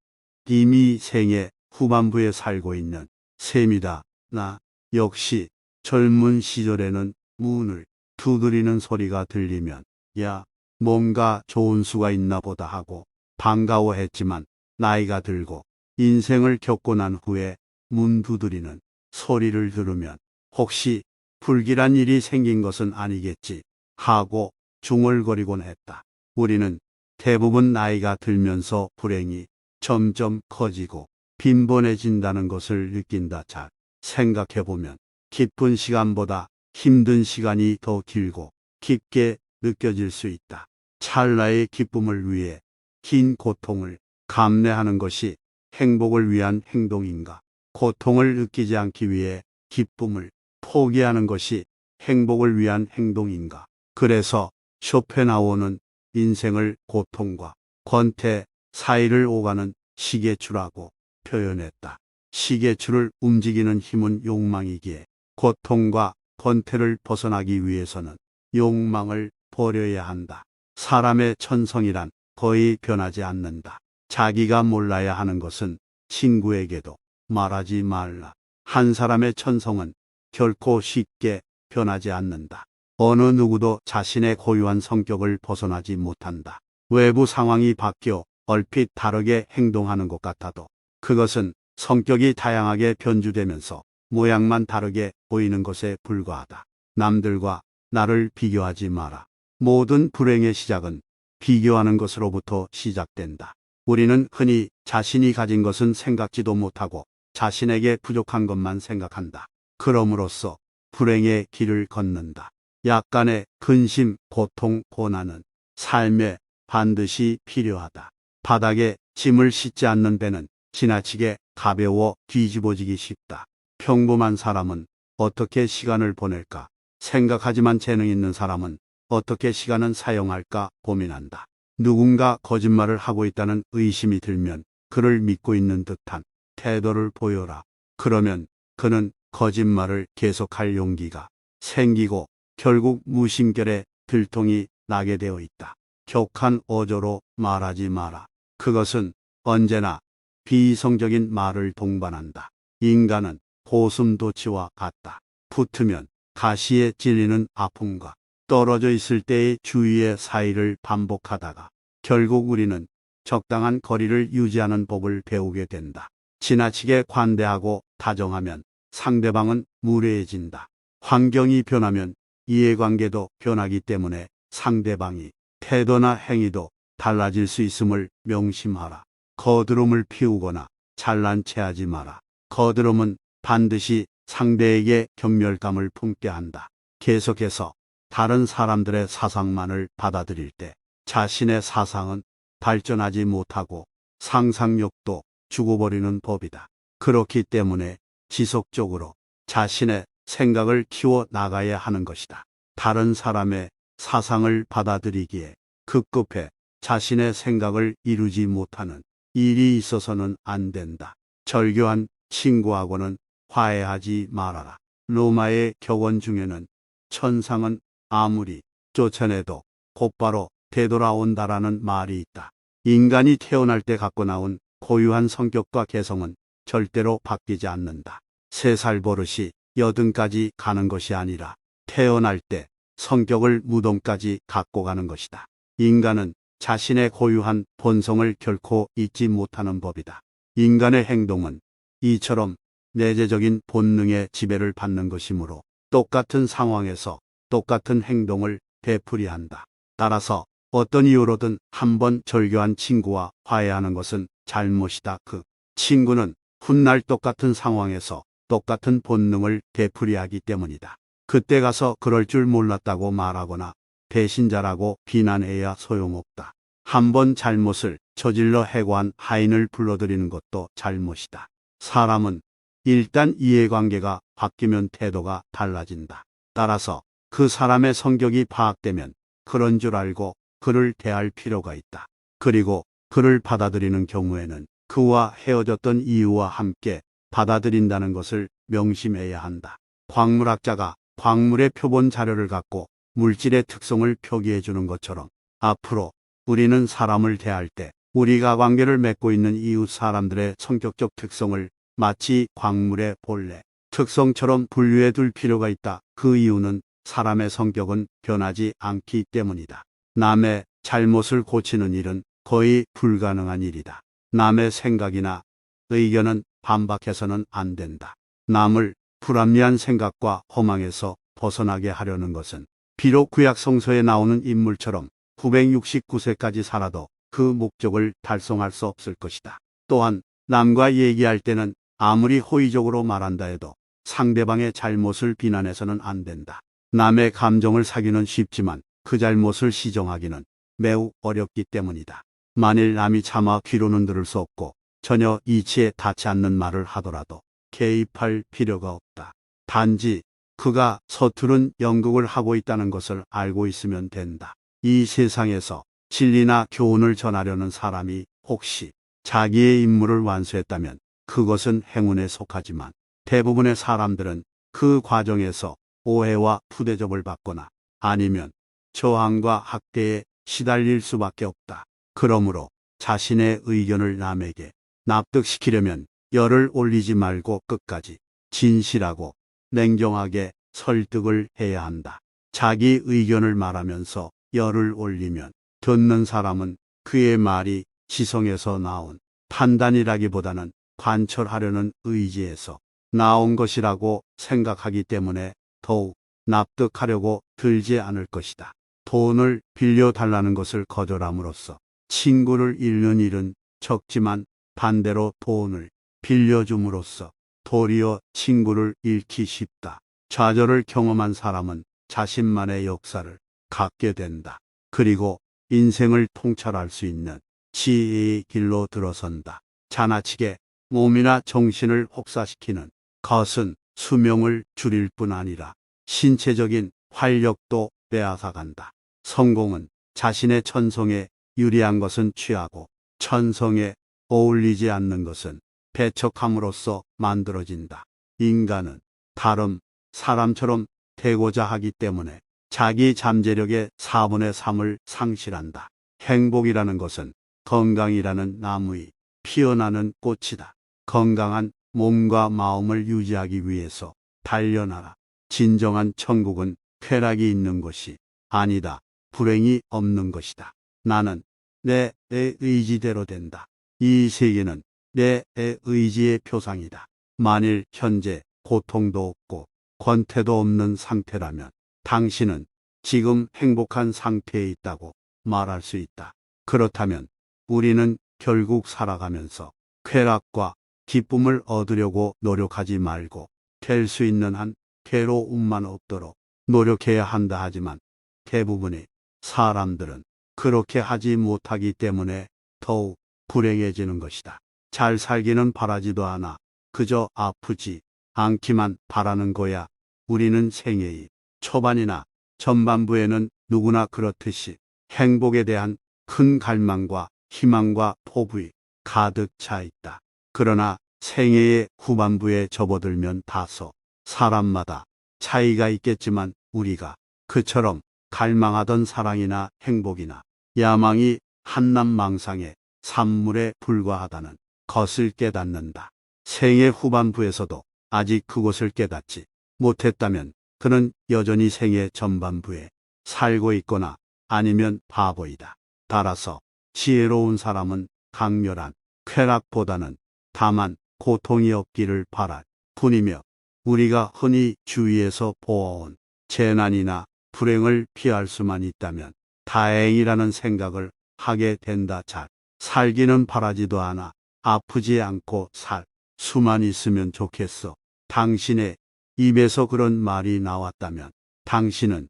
이미 생애 후반부에 살고 있는 셈이다. 나 역시 젊은 시절에는 문을 두드리는 소리가 들리면 야, 뭔가 좋은 수가 있나 보다 하고 반가워했지만 나이가 들고 인생을 겪고 난 후에 문 두드리는 소리를 들으면 혹시 불길한 일이 생긴 것은 아니겠지 하고 중얼거리곤 했다. 우리는 대부분 나이가 들면서 불행이 점점 커지고 빈번해진다는 것을 느낀다. 잘 생각해보면 기쁜 시간보다 힘든 시간이 더 길고 깊게 느껴질 수 있다. 찰나의 기쁨을 위해 긴 고통을 감내하는 것이 행복을 위한 행동인가? 고통을 느끼지 않기 위해 기쁨을 포기하는 것이 행복을 위한 행동인가? 그래서 쇼펜하우어는 인생을 고통과 권태 사이를 오가는 시계추라고 표현했다. 시계추를 움직이는 힘은 욕망이기에 고통과 권태를 벗어나기 위해서는 욕망을 버려야 한다. 사람의 천성이란 거의 변하지 않는다. 자기가 몰라야 하는 것은 친구에게도 말하지 말라. 한 사람의 천성은 결코 쉽게 변하지 않는다. 어느 누구도 자신의 고유한 성격을 벗어나지 못한다. 외부 상황이 바뀌어 얼핏 다르게 행동하는 것 같아도 그것은 성격이 다양하게 변주되면서 모양만 다르게 보이는 것에 불과하다. 남들과 나를 비교하지 마라. 모든 불행의 시작은 비교하는 것으로부터 시작된다. 우리는 흔히 자신이 가진 것은 생각지도 못하고 자신에게 부족한 것만 생각한다. 그럼으로써 불행의 길을 걷는다. 약간의 근심, 고통, 고난은 삶에 반드시 필요하다. 바닥에 짐을 싣지 않는 배는 지나치게 가벼워 뒤집어지기 쉽다. 평범한 사람은 어떻게 시간을 보낼까 생각하지만 재능 있는 사람은 어떻게 시간을 사용할까 고민한다. 누군가 거짓말을 하고 있다는 의심이 들면 그를 믿고 있는 듯한 태도를 보여라. 그러면 그는 거짓말을 계속할 용기가 생기고 결국 무심결에 들통이 나게 되어 있다. 격한 어조로 말하지 마라. 그것은 언제나 비이성적인 말을 동반한다. 인간은 고슴도치와 같다. 붙으면 가시에 찔리는 아픔과 떨어져 있을 때의 주의의 사이를 반복하다가 결국 우리는 적당한 거리를 유지하는 법을 배우게 된다. 지나치게 관대하고 다정하면 상대방은 무례해진다. 환경이 변하면 이해관계도 변하기 때문에 상대방이 태도나 행위도 달라질 수 있음을 명심하라. 거드름을 피우거나 잘난 체하지 마라. 거드름은 반드시 상대에게 경멸감을 품게 한다. 계속해서 다른 사람들의 사상만을 받아들일 때 자신의 사상은 발전하지 못하고 상상력도 죽어버리는 법이다. 그렇기 때문에 지속적으로 자신의 생각을 키워 나가야 하는 것이다. 다른 사람의 사상을 받아들이기에 급급해 자신의 생각을 이루지 못하는 일이 있어서는 안 된다. 절교한 친구하고는 화해하지 말아라. 로마의 격언 중에는 천상은 아무리 쫓아내도 곧바로 되돌아온다라는 말이 있다. 인간이 태어날 때 갖고 나온 고유한 성격과 개성은 절대로 바뀌지 않는다. 3살 버릇이 80까지 가는 것이 아니라 태어날 때 성격을 무덤까지 갖고 가는 것이다. 인간은 자신의 고유한 본성을 결코 잊지 못하는 법이다. 인간의 행동은 이처럼 내재적인 본능의 지배를 받는 것이므로 똑같은 상황에서 똑같은 행동을 되풀이한다 한다. 따라서 어떤 이유로든 한번 절교한 친구와 화해하는 것은 잘못이다. 그 친구는 훗날 똑같은 상황에서 똑같은 본능을 되풀이하기 때문이다. 그때 가서 그럴 줄 몰랐다고 말하거나 배신자라고 비난해야 소용없다. 한번 잘못을 저질러 해고한 하인을 불러들이는 것도 잘못이다. 사람은 일단 이해관계가 바뀌면 태도가 달라진다. 따라서 그 사람의 성격이 파악되면 그런 줄 알고 그를 대할 필요가 있다. 그리고 그를 받아들이는 경우에는 그와 헤어졌던 이유와 함께 받아들인다는 것을 명심해야 한다. 광물학자가 광물의 표본 자료를 갖고 물질의 특성을 표기해 주는 것처럼 앞으로 우리는 사람을 대할 때 우리가 관계를 맺고 있는 이웃 사람들의 성격적 특성을 마치 광물의 본래 특성처럼 분류해 둘 필요가 있다. 그 이유는 사람의 성격은 변하지 않기 때문이다. 남의 잘못을 고치는 일은 거의 불가능한 일이다. 남의 생각이나 의견은 반박해서는 안 된다. 남을 불합리한 생각과 허망에서 벗어나게 하려는 것은 비록 구약 성서에 나오는 인물처럼 969세까지 살아도 그 목적을 달성할 수 없을 것이다. 또한 남과 얘기할 때는 아무리 호의적으로 말한다 해도 상대방의 잘못을 비난해서는 안 된다. 남의 감정을 사기는 쉽지만 그 잘못을 시정하기는 매우 어렵기 때문이다. 만일 남이 차마 귀로는 들을 수 없고 전혀 이치에 닿지 않는 말을 하더라도 개입할 필요가 없다. 단지 그가 서투른 연극을 하고 있다는 것을 알고 있으면 된다. 이 세상에서 진리나 교훈을 전하려는 사람이 혹시 자기의 임무를 완수했다면 그것은 행운에 속하지만 대부분의 사람들은 그 과정에서 오해와 푸대접을 받거나 아니면 저항과 학대에 시달릴 수밖에 없다. 그러므로 자신의 의견을 남에게 납득시키려면 열을 올리지 말고 끝까지 진실하고 냉정하게 설득을 해야 한다. 자기 의견을 말하면서 열을 올리면 듣는 사람은 그의 말이 지성에서 나온 판단이라기보다는 관철하려는 의지에서 나온 것이라고 생각하기 때문에 더욱 납득하려고 들지 않을 것이다. 돈을 빌려달라는 것을 거절함으로써 친구를 잃는 일은 적지만 반대로 돈을 빌려줌으로써 도리어 친구를 잃기 쉽다. 좌절을 경험한 사람은 자신만의 역사를 갖게 된다. 그리고 인생을 통찰할 수 있는 지혜의 길로 들어선다. 자나치게 몸이나 정신을 혹사시키는 것은 수명을 줄일 뿐 아니라 신체적인 활력도 빼앗아간다. 성공은 자신의 천성에 유리한 것은 취하고 천성에 어울리지 않는 것은 배척함으로써 만들어진다. 인간은 다른 사람처럼 되고자 하기 때문에 자기 잠재력의 4분의 3을 상실한다. 행복이라는 것은 건강이라는 나무의 피어나는 꽃이다. 건강한 몸과 마음을 유지하기 위해서 단련하라. 진정한 천국은 쾌락이 있는 것이 아니다. 불행이 없는 것이다. 나는 내 의지대로 된다. 이 세계는 내 의지의 표상이다. 만일 현재 고통도 없고 권태도 없는 상태라면 당신은 지금 행복한 상태에 있다고 말할 수 있다. 그렇다면 우리는 결국 살아가면서 쾌락과 기쁨을 얻으려고 노력하지 말고 될 수 있는 한 괴로움만 없도록 노력해야 한다 하지만 대부분의 사람들은 그렇게 하지 못하기 때문에 더욱 불행해지는 것이다. 잘 살기는 바라지도 않아 그저 아프지 않기만 바라는 거야. 우리는 생애의 초반이나 전반부에는 누구나 그렇듯이 행복에 대한 큰 갈망과 희망과 포부이 가득 차 있다. 그러나 생애의 후반부에 접어들면 다소 사람마다 차이가 있겠지만 우리가 그처럼 갈망하던 사랑이나 행복이나 야망이 한낱망상의 산물에 불과하다는 것을 깨닫는다. 생애 후반부에서도 아직 그것을 깨닫지 못했다면 그는 여전히 생애 전반부에 살고 있거나 아니면 바보이다. 따라서 지혜로운 사람은 강렬한 쾌락보다는 다만 고통이 없기를 바랄 뿐이며 우리가 흔히 주위에서 보아온 재난이나 불행을 피할 수만 있다면 다행이라는 생각을 하게 된다. 잘 살기는 바라지도 않아 아프지 않고 살 수만 있으면 좋겠어. 당신의 입에서 그런 말이 나왔다면 당신은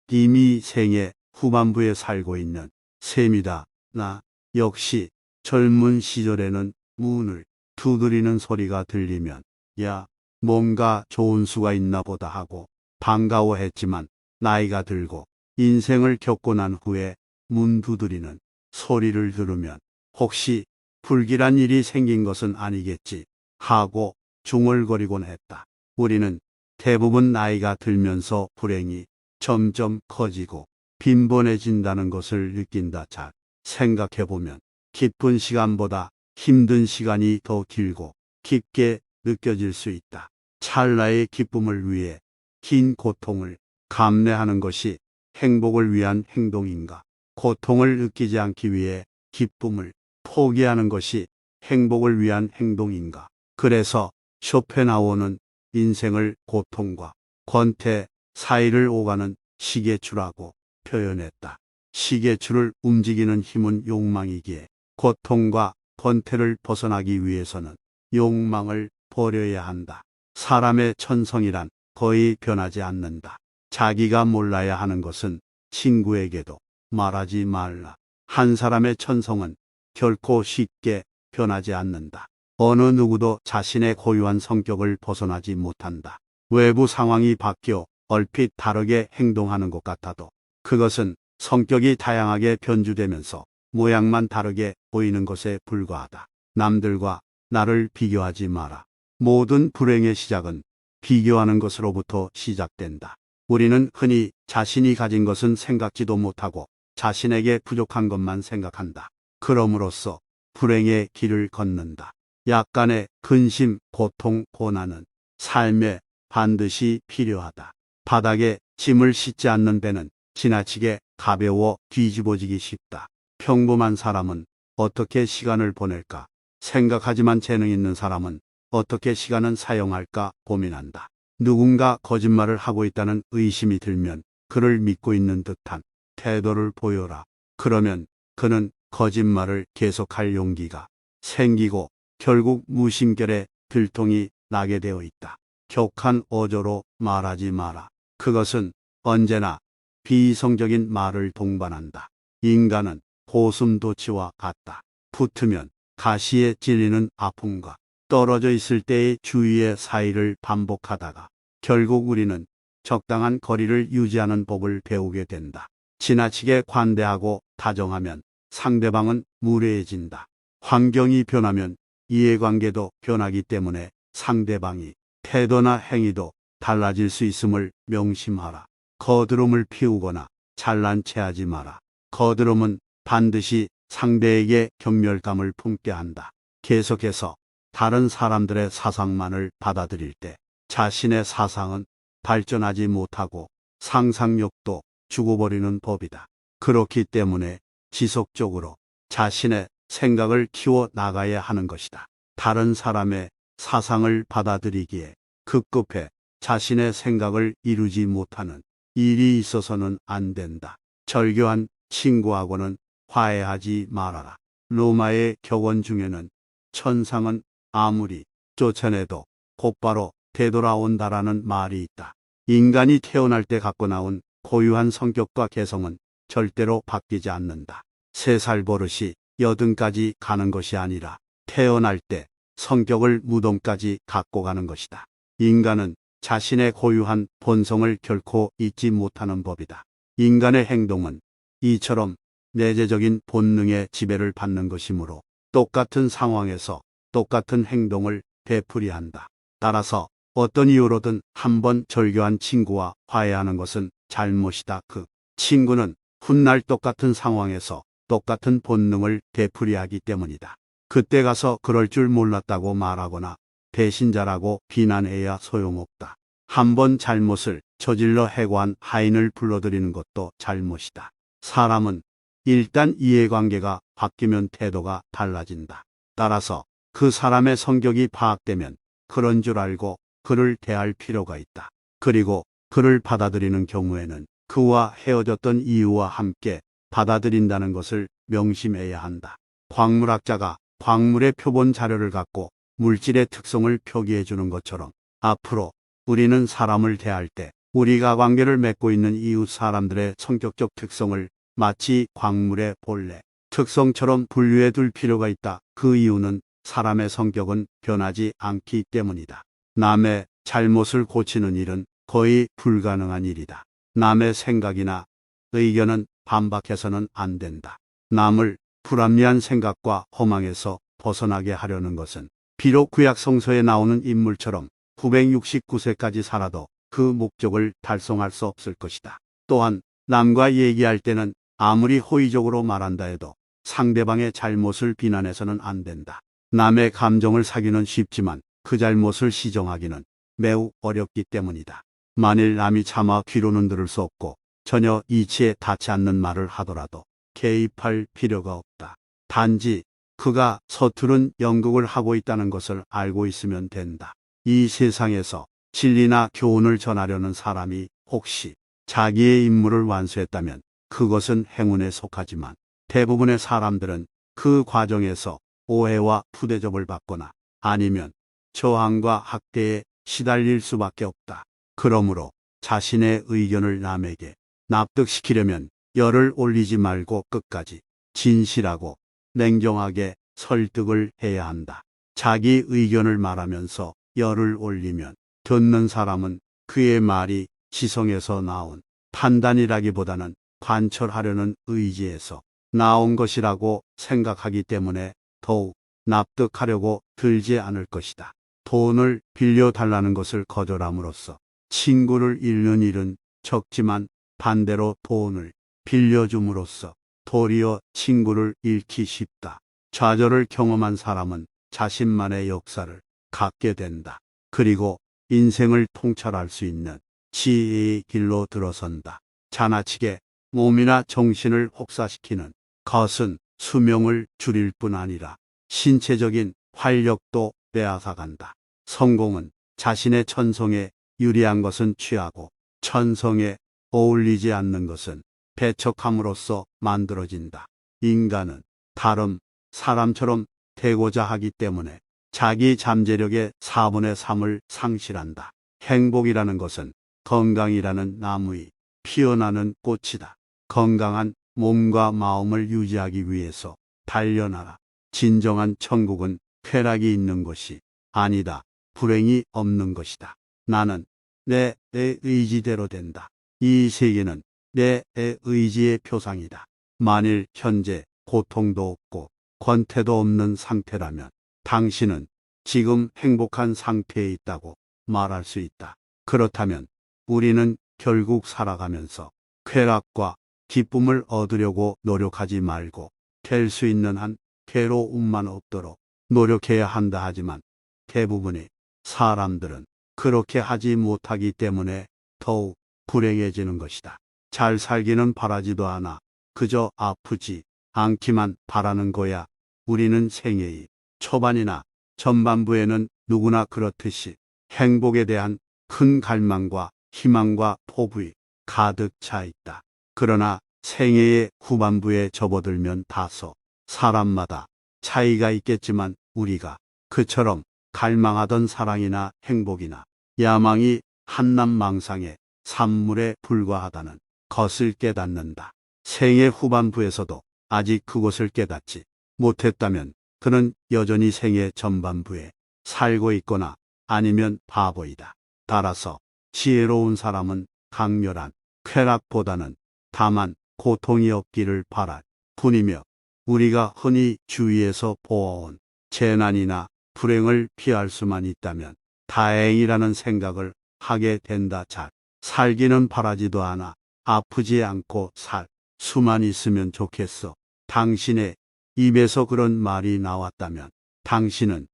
이미 생애 후반부에 살고 있는 셈이다. 나 역시 젊은 시절에는 문을 두드리는 소리가 들리면 야, 뭔가 좋은 수가 있나 보다 하고 반가워했지만 나이가 들고 인생을 겪고 난 후에 문 두드리는 소리를 들으면 혹시 불길한 일이 생긴 것은 아니겠지 하고 중얼거리곤 했다. 우리는 대부분 나이가 들면서 불행이 점점 커지고 빈번해진다는 것을 느낀다. 잘 생각해보면 기쁜 시간보다 힘든 시간이 더 길고 깊게 느껴질 수 있다. 찰나의 기쁨을 위해 긴 고통을 감내하는 것이 행복을 위한 행동인가? 고통을 느끼지 않기 위해 기쁨을 포기하는 것이 행복을 위한 행동인가? 그래서 쇼펜하우어는 인생을 고통과 권태 사이를 오가는 시계추라고 표현했다. 시계추를 움직이는 힘은 욕망이기에 고통과 권태를 벗어나기 위해서는 욕망을 버려야 한다. 사람의 천성이란 거의 변하지 않는다. 자기가 몰라야 하는 것은 친구에게도 말하지 말라. 한 사람의 천성은 결코 쉽게 변하지 않는다. 어느 누구도 자신의 고유한 성격을 벗어나지 못한다. 외부 상황이 바뀌어 얼핏 다르게 행동하는 것 같아도 그것은 성격이 다양하게 변주되면서 모양만 다르게 보이는 것에 불과하다. 남들과 나를 비교하지 마라. 모든 불행의 시작은 비교하는 것으로부터 시작된다. 우리는 흔히 자신이 가진 것은 생각지도 못하고 자신에게 부족한 것만 생각한다. 그럼으로써 불행의 길을 걷는다. 약간의 근심, 고통, 고난은 삶에 반드시 필요하다. 바닥에 짐을 싣지 않는 배는 지나치게 가벼워 뒤집어지기 쉽다. 평범한 사람은 어떻게 시간을 보낼까 생각하지만 재능 있는 사람은 어떻게 시간을 사용할까 고민한다. 누군가 거짓말을 하고 있다는 의심이 들면 그를 믿고 있는 듯한 태도를 보여라. 그러면 그는 거짓말을 계속할 용기가 생기고 결국 무심결에 들통이 나게 되어 있다. 격한 어조로 말하지 마라. 그것은 언제나 비이성적인 말을 동반한다. 인간은 고슴도치와 같다. 붙으면 가시에 찔리는 아픔과 떨어져 있을 때의 주위의 사이를 반복하다가 결국 우리는 적당한 거리를 유지하는 법을 배우게 된다. 지나치게 관대하고 다정하면 상대방은 무례해진다. 환경이 변하면 이해관계도 변하기 때문에 상대방이 태도나 행위도 달라질 수 있음을 명심하라. 거드름을 피우거나 잘난 체하지 마라. 거드름은 반드시 상대에게 경멸감을 품게 한다. 계속해서 다른 사람들의 사상만을 받아들일 때 자신의 사상은 발전하지 못하고 상상력도 죽어버리는 법이다. 그렇기 때문에 지속적으로 자신의 생각을 키워 나가야 하는 것이다. 다른 사람의 사상을 받아들이기에 급급해 자신의 생각을 이루지 못하는 일이 있어서는 안 된다. 절교한 친구하고는 화해하지 말아라. 로마의 격언 중에는 천상은 아무리 쫓아내도 곧바로 되돌아온다라는 말이 있다. 인간이 태어날 때 갖고 나온 고유한 성격과 개성은 절대로 바뀌지 않는다. 3살 버릇이 80까지 가는 것이 아니라 태어날 때 성격을 무덤까지 갖고 가는 것이다. 인간은 자신의 고유한 본성을 결코 잊지 못하는 법이다. 인간의 행동은 이처럼 내재적인 본능의 지배를 받는 것이므로 똑같은 상황에서 똑같은 행동을 되풀이한다. 따라서 어떤 이유로든 한번 절교한 친구와 화해하는 것은 잘못이다. 그 친구는 훗날 똑같은 상황에서 똑같은 본능을 되풀이하기 때문이다. 그때 가서 그럴 줄 몰랐다고 말하거나 배신자라고 비난해야 소용없다. 한번 잘못을 저질러 해고한 하인을 불러들이는 것도 잘못이다. 사람은 일단 이해관계가 바뀌면 태도가 달라진다. 따라서 그 사람의 성격이 파악되면 그런 줄 알고 그를 대할 필요가 있다. 그리고 그를 받아들이는 경우에는 그와 헤어졌던 이유와 함께 받아들인다는 것을 명심해야 한다. 광물학자가 광물의 표본 자료를 갖고 물질의 특성을 표기해 주는 것처럼 앞으로 우리는 사람을 대할 때 우리가 관계를 맺고 있는 이웃 사람들의 성격적 특성을 마치 광물의 본래 특성처럼 분류해 둘 필요가 있다. 그 이유는 사람의 성격은 변하지 않기 때문이다. 남의 잘못을 고치는 일은 거의 불가능한 일이다. 남의 생각이나 의견은 반박해서는 안 된다. 남을 불합리한 생각과 허망에서 벗어나게 하려는 것은 비록 구약 성서에 나오는 인물처럼 969세까지 살아도 그 목적을 달성할 수 없을 것이다. 또한 남과 얘기할 때는 아무리 호의적으로 말한다 해도 상대방의 잘못을 비난해서는 안 된다. 남의 감정을 사기는 쉽지만 그 잘못을 시정하기는 매우 어렵기 때문이다. 만일 남이 차마 귀로는 들을 수 없고 전혀 이치에 닿지 않는 말을 하더라도 개입할 필요가 없다. 단지 그가 서투른 연극을 하고 있다는 것을 알고 있으면 된다. 이 세상에서 진리나 교훈을 전하려는 사람이 혹시 자기의 임무를 완수했다면 그것은 행운에 속하지만 대부분의 사람들은 그 과정에서 오해와 푸대접을 받거나 아니면 저항과 학대에 시달릴 수밖에 없다. 그러므로 자신의 의견을 남에게 납득시키려면 열을 올리지 말고 끝까지 진실하고 냉정하게 설득을 해야 한다. 자기 의견을 말하면서 열을 올리면 듣는 사람은 그의 말이 지성에서 나온 판단이라기보다는 관철하려는 의지에서 나온 것이라고 생각하기 때문에 더욱 납득하려고 들지 않을 것이다. 돈을 빌려달라는 것을 거절함으로써 친구를 잃는 일은 적지만 반대로 돈을 빌려줌으로써 도리어 친구를 잃기 쉽다. 좌절을 경험한 사람은 자신만의 역사를 갖게 된다. 그리고 인생을 통찰할 수 있는 지혜의 길로 들어선다. 자나치게 몸이나 정신을 혹사시키는 것은 수명을 줄일 뿐 아니라 신체적인 활력도 빼앗아간다. 성공은 자신의 천성에 유리한 것은 취하고 천성에 어울리지 않는 것은 배척함으로써 만들어진다. 인간은 다른 사람처럼 되고자 하기 때문에 자기 잠재력의 4분의 3을 상실한다. 행복이라는 것은 건강이라는 나무의 피어나는 꽃이다. 건강한 몸과 마음을 유지하기 위해서 단련하라. 진정한 천국은 쾌락이 있는 것이 아니다. 불행이 없는 것이다. 나는 내 의지대로 된다. 이 세계는 내 의지의 표상이다. 만일 현재 고통도 없고 권태도 없는 상태라면 당신은 지금 행복한 상태에 있다고 말할 수 있다. 그렇다면 우리는 결국 살아가면서 쾌락과 기쁨을 얻으려고 노력하지 말고 될 수 있는 한 괴로움만 없도록 노력해야 한다 하지만 대부분의 사람들은 그렇게 하지 못하기 때문에 더욱 불행해지는 것이다. 잘 살기는 바라지도 않아 그저 아프지 않기만 바라는 거야. 우리는 생애의 초반이나 전반부에는 누구나 그렇듯이 행복에 대한 큰 갈망과 희망과 포부에 가득 차 있다. 그러나 생애의 후반부에 접어들면 다소 사람마다 차이가 있겠지만 우리가 그처럼 갈망하던 사랑이나 행복이나 야망이 한낱망상의 산물에 불과하다는 것을 깨닫는다. 생애 후반부에서도 아직 그것을 깨닫지 못했다면 그는 여전히 생애 전반부에 살고 있거나 아니면 바보이다. 따라서 지혜로운 사람은 강렬한 쾌락보다는 다만 고통이 없기를 바랄 뿐이며 우리가 흔히 주위에서 보아온 재난이나 불행을 피할 수만 있다면 다행이라는 생각을 하게 된다. 잘 살기는 바라지도 않아 아프지 않고 살 수만 있으면 좋겠어. 당신의 입에서 그런 말이 나왔다면 당신은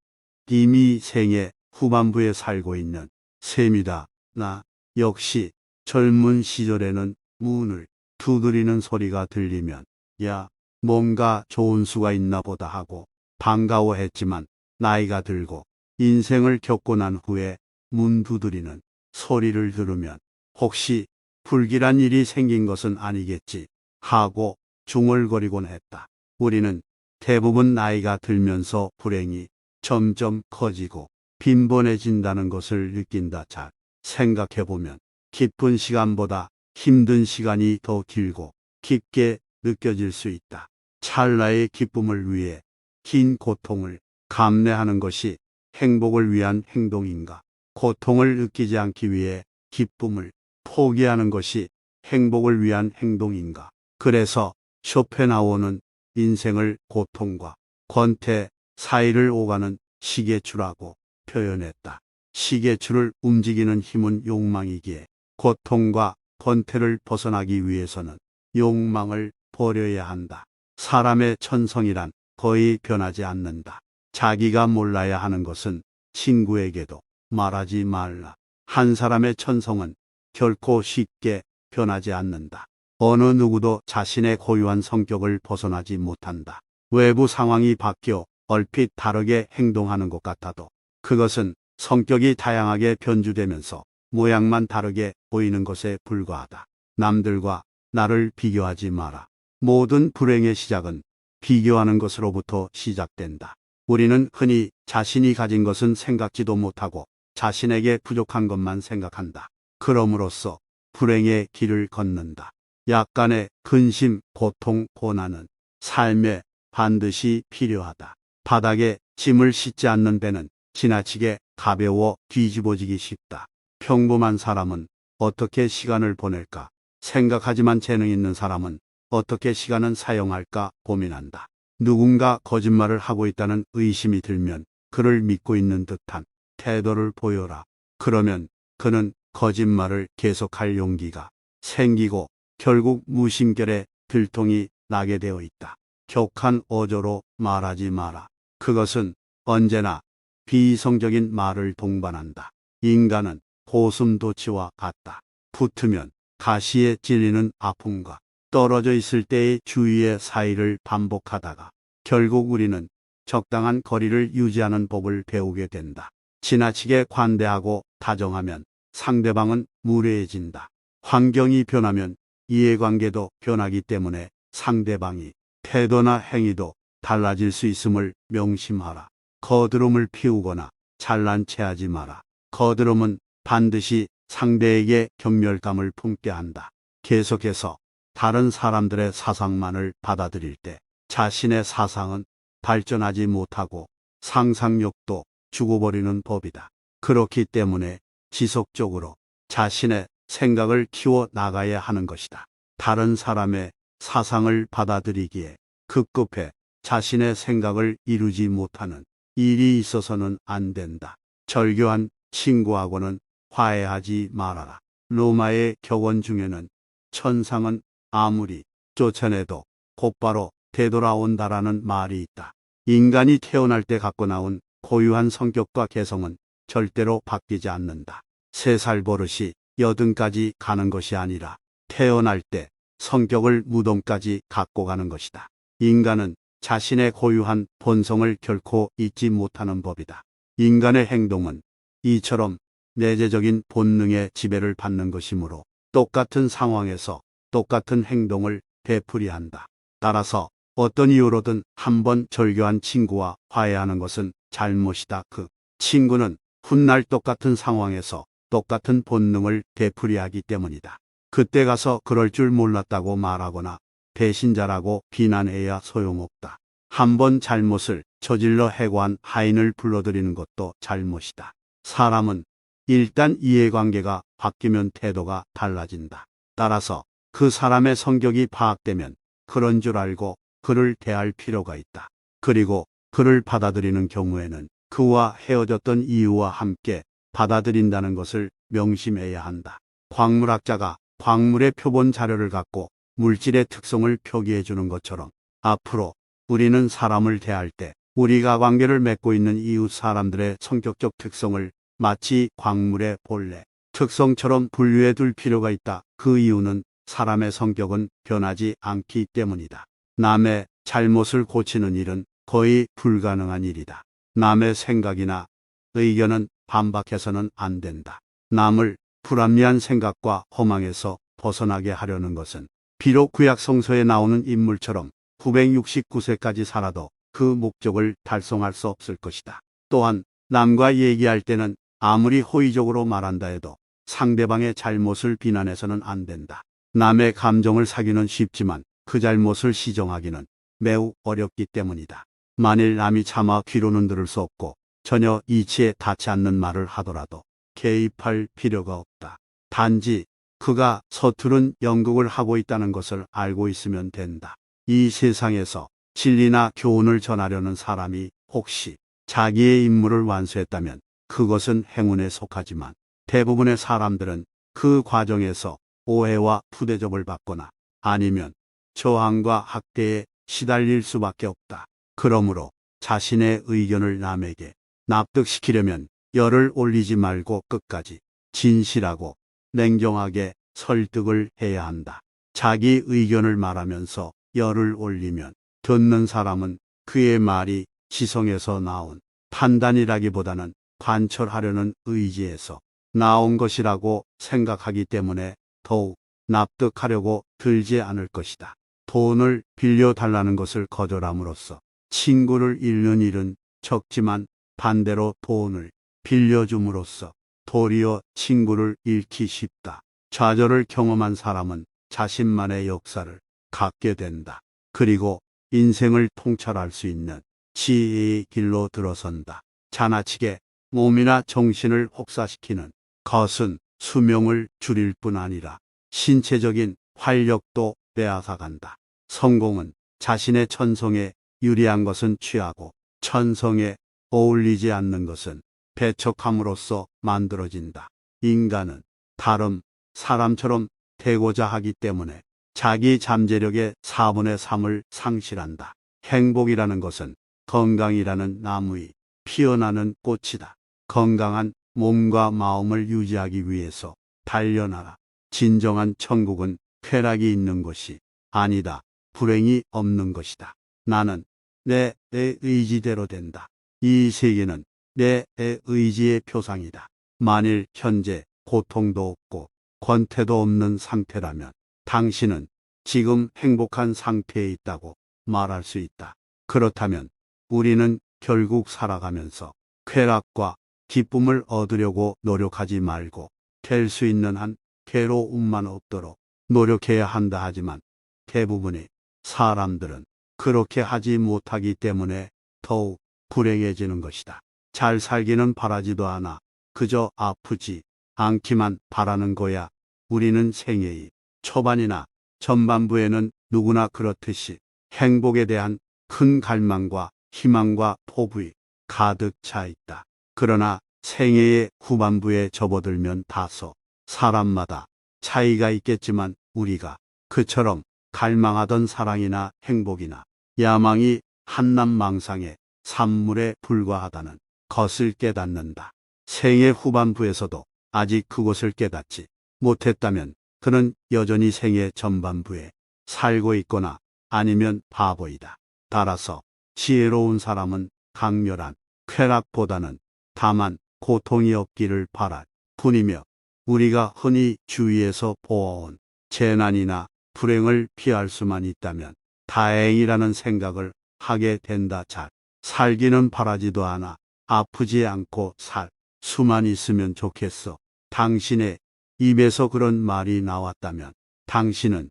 이미 생애 후반부에 살고 있는 셈이다. 나 역시 젊은 시절에는 문을 두드리는 소리가 들리면 야, 뭔가 좋은 수가 있나 보다 하고 반가워했지만 나이가 들고 인생을 겪고 난 후에 문 두드리는 소리를 들으면 혹시 불길한 일이 생긴 것은 아니겠지 하고 중얼거리곤 했다. 우리는 대부분 나이가 들면서 불행이 점점 커지고 빈번해진다는 것을 느낀다. 잘 생각해보면 기쁜 시간보다 힘든 시간이 더 길고 깊게 느껴질 수 있다. 찰나의 기쁨을 위해 긴 고통을 감내하는 것이 행복을 위한 행동인가? 고통을 느끼지 않기 위해 기쁨을 포기하는 것이 행복을 위한 행동인가? 그래서 쇼펜하우어는 인생을 고통과 권태 사이를 오가는 시계추라고 표현했다. 시계추를 움직이는 힘은 욕망이기에 고통과 권태를 벗어나기 위해서는 욕망을 버려야 한다. 사람의 천성이란 거의 변하지 않는다. 자기가 몰라야 하는 것은 친구에게도 말하지 말라. 한 사람의 천성은 결코 쉽게 변하지 않는다. 어느 누구도 자신의 고유한 성격을 벗어나지 못한다. 외부 상황이 바뀌어 얼핏 다르게 행동하는 것 같아도 그것은 성격이 다양하게 변주되면서 모양만 다르게 보이는 것에 불과하다. 남들과 나를 비교하지 마라. 모든 불행의 시작은 비교하는 것으로부터 시작된다. 우리는 흔히 자신이 가진 것은 생각지도 못하고 자신에게 부족한 것만 생각한다. 그럼으로써 불행의 길을 걷는다. 약간의 근심, 고통, 고난은 삶에 반드시 필요하다. 바닥에 짐을 싣지 않는 배는 지나치게 가벼워 뒤집어지기 쉽다. 평범한 사람은 어떻게 시간을 보낼까 생각하지만 재능 있는 사람은 어떻게 시간을 사용할까 고민한다. 누군가 거짓말을 하고 있다는 의심이 들면 그를 믿고 있는 듯한 태도를 보여라. 그러면 그는 거짓말을 계속할 용기가 생기고 결국 무심결에 들통이 나게 되어 있다. 격한 어조로 말하지 마라. 그것은 언제나 비이성적인 말을 동반한다. 인간은 고슴도치와 같다. 붙으면 가시에 찔리는 아픔과 떨어져 있을 때의 주의의 사이를 반복하다가 결국 우리는 적당한 거리를 유지하는 법을 배우게 된다. 지나치게 관대하고 다정하면 상대방은 무례해진다. 환경이 변하면 이해관계도 변하기 때문에 상대방이 태도나 행위도 달라질 수 있음을 명심하라. 거드름을 피우거나 잘난 체하지 마라. 거드름은 반드시 상대에게 경멸감을 품게 한다. 계속해서 다른 사람들의 사상만을 받아들일 때 자신의 사상은 발전하지 못하고 상상력도 죽어버리는 법이다. 그렇기 때문에 지속적으로 자신의 생각을 키워 나가야 하는 것이다. 다른 사람의 사상을 받아들이기에 급급해 자신의 생각을 이루지 못하는 일이 있어서는 안 된다. 절교한 친구하고는 화해하지 말아라. 로마의 격언 중에는 천상은 아무리 쫓아내도 곧바로 되돌아온다라는 말이 있다. 인간이 태어날 때 갖고 나온 고유한 성격과 개성은 절대로 바뀌지 않는다. 3살 버릇이 80까지 가는 것이 아니라 태어날 때 성격을 무덤까지 갖고 가는 것이다. 인간은 자신의 고유한 본성을 결코 잊지 못하는 법이다. 인간의 행동은 이처럼 내재적인 본능의 지배를 받는 것이므로 똑같은 상황에서 똑같은 행동을 되풀이한다. 따라서 어떤 이유로든 한번 절교한 친구와 화해하는 것은 잘못이다. 그 친구는 훗날 똑같은 상황에서 똑같은 본능을 되풀이하기 때문이다. 그때 가서 그럴 줄 몰랐다고 말하거나 배신자라고 비난해야 소용없다. 한번 잘못을 저질러 해고한 하인을 불러들이는 것도 잘못이다. 사람은 일단 이해관계가 바뀌면 태도가 달라진다. 따라서 그 사람의 성격이 파악되면 그런 줄 알고 그를 대할 필요가 있다. 그리고 그를 받아들이는 경우에는 그와 헤어졌던 이유와 함께 받아들인다는 것을 명심해야 한다. 광물학자가 광물의 표본 자료를 갖고 물질의 특성을 표기해 주는 것처럼 앞으로 우리는 사람을 대할 때 우리가 관계를 맺고 있는 이웃 사람들의 성격적 특성을 마치 광물의 본래 특성처럼 분류해 둘 필요가 있다. 그 이유는 사람의 성격은 변하지 않기 때문이다. 남의 잘못을 고치는 일은 거의 불가능한 일이다. 남의 생각이나 의견은 반박해서는 안 된다. 남을 불합리한 생각과 허망에서 벗어나게 하려는 것은 비록 구약 성서에 나오는 인물처럼 969세까지 살아도 그 목적을 달성할 수 없을 것이다. 또한 남과 얘기할 때는 아무리 호의적으로 말한다 해도 상대방의 잘못을 비난해서는 안 된다. 남의 감정을 사기는 쉽지만 그 잘못을 시정하기는 매우 어렵기 때문이다. 만일 남이 차마 귀로는 들을 수 없고 전혀 이치에 닿지 않는 말을 하더라도 개입할 필요가 없다. 단지 그가 서투른 연극을 하고 있다는 것을 알고 있으면 된다. 이 세상에서 진리나 교훈을 전하려는 사람이 혹시 자기의 임무를 완수했다면 그것은 행운에 속하지만 대부분의 사람들은 그 과정에서 오해와 푸대접을 받거나 아니면 저항과 학대에 시달릴 수밖에 없다. 그러므로 자신의 의견을 남에게 납득시키려면 열을 올리지 말고 끝까지 진실하고 냉정하게 설득을 해야 한다. 자기 의견을 말하면서 열을 올리면 듣는 사람은 그의 말이 지성에서 나온 판단이라기보다는 관철하려는 의지에서 나온 것이라고 생각하기 때문에 더욱 납득하려고 들지 않을 것이다. 돈을 빌려달라는 것을 거절함으로써 친구를 잃는 일은 적지만 반대로 돈을 빌려줌으로써 도리어 친구를 잃기 쉽다. 좌절을 경험한 사람은 자신만의 역사를 갖게 된다. 그리고 인생을 통찰할 수 있는 지혜의 길로 들어선다. 자나치게 몸이나 정신을 혹사시키는 것은 수명을 줄일 뿐 아니라 신체적인 활력도 빼앗아간다. 성공은 자신의 천성에 유리한 것은 취하고 천성에 어울리지 않는 것은 배척함으로써 만들어진다. 인간은 다른 사람처럼 되고자 하기 때문에 자기 잠재력의 4분의 3을 상실한다. 행복이라는 것은 건강이라는 나무의 피어나는 꽃이다. 건강한 몸과 마음을 유지하기 위해서 단련하라. 진정한 천국은 쾌락이 있는 것이 아니다. 불행이 없는 것이다. 나는 내 의지대로 된다. 이 세계는 내 의지의 표상이다. 만일 현재 고통도 없고 권태도 없는 상태라면 당신은 지금 행복한 상태에 있다고 말할 수 있다. 그렇다면 우리는 결국 살아가면서 쾌락과 기쁨을 얻으려고 노력하지 말고 될 수 있는 한 괴로움만 없도록 노력해야 한다. 하지만 대부분의 사람들은 그렇게 하지 못하기 때문에 더욱 불행해지는 것이다. 잘 살기는 바라지도 않아 그저 아프지 않기만 바라는 거야. 우리는 생애의 초반이나 전반부에는 누구나 그렇듯이 행복에 대한 큰 갈망과 희망과 포부에 가득 차 있다. 그러나 생애의 후반부에 접어들면 다소 사람마다 차이가 있겠지만 우리가 그처럼 갈망하던 사랑이나 행복이나 야망이 한낱망상의 산물에 불과하다는 것을 깨닫는다. 생애 후반부에서도 아직 그것을 깨닫지 못했다면 그는 여전히 생애 전반부에 살고 있거나 아니면 바보이다. 따라서 지혜로운 사람은 강렬한 쾌락보다는 다만 고통이 없기를 바랄 뿐이며 우리가 흔히 주위에서 보아온 재난이나 불행을 피할 수만 있다면 다행이라는 생각을 하게 된다. 잘 살기는 바라지도 않아. 아프지 않고 살 수만 있으면 좋겠어. 당신의 입에서 그런 말이 나왔다면 당신은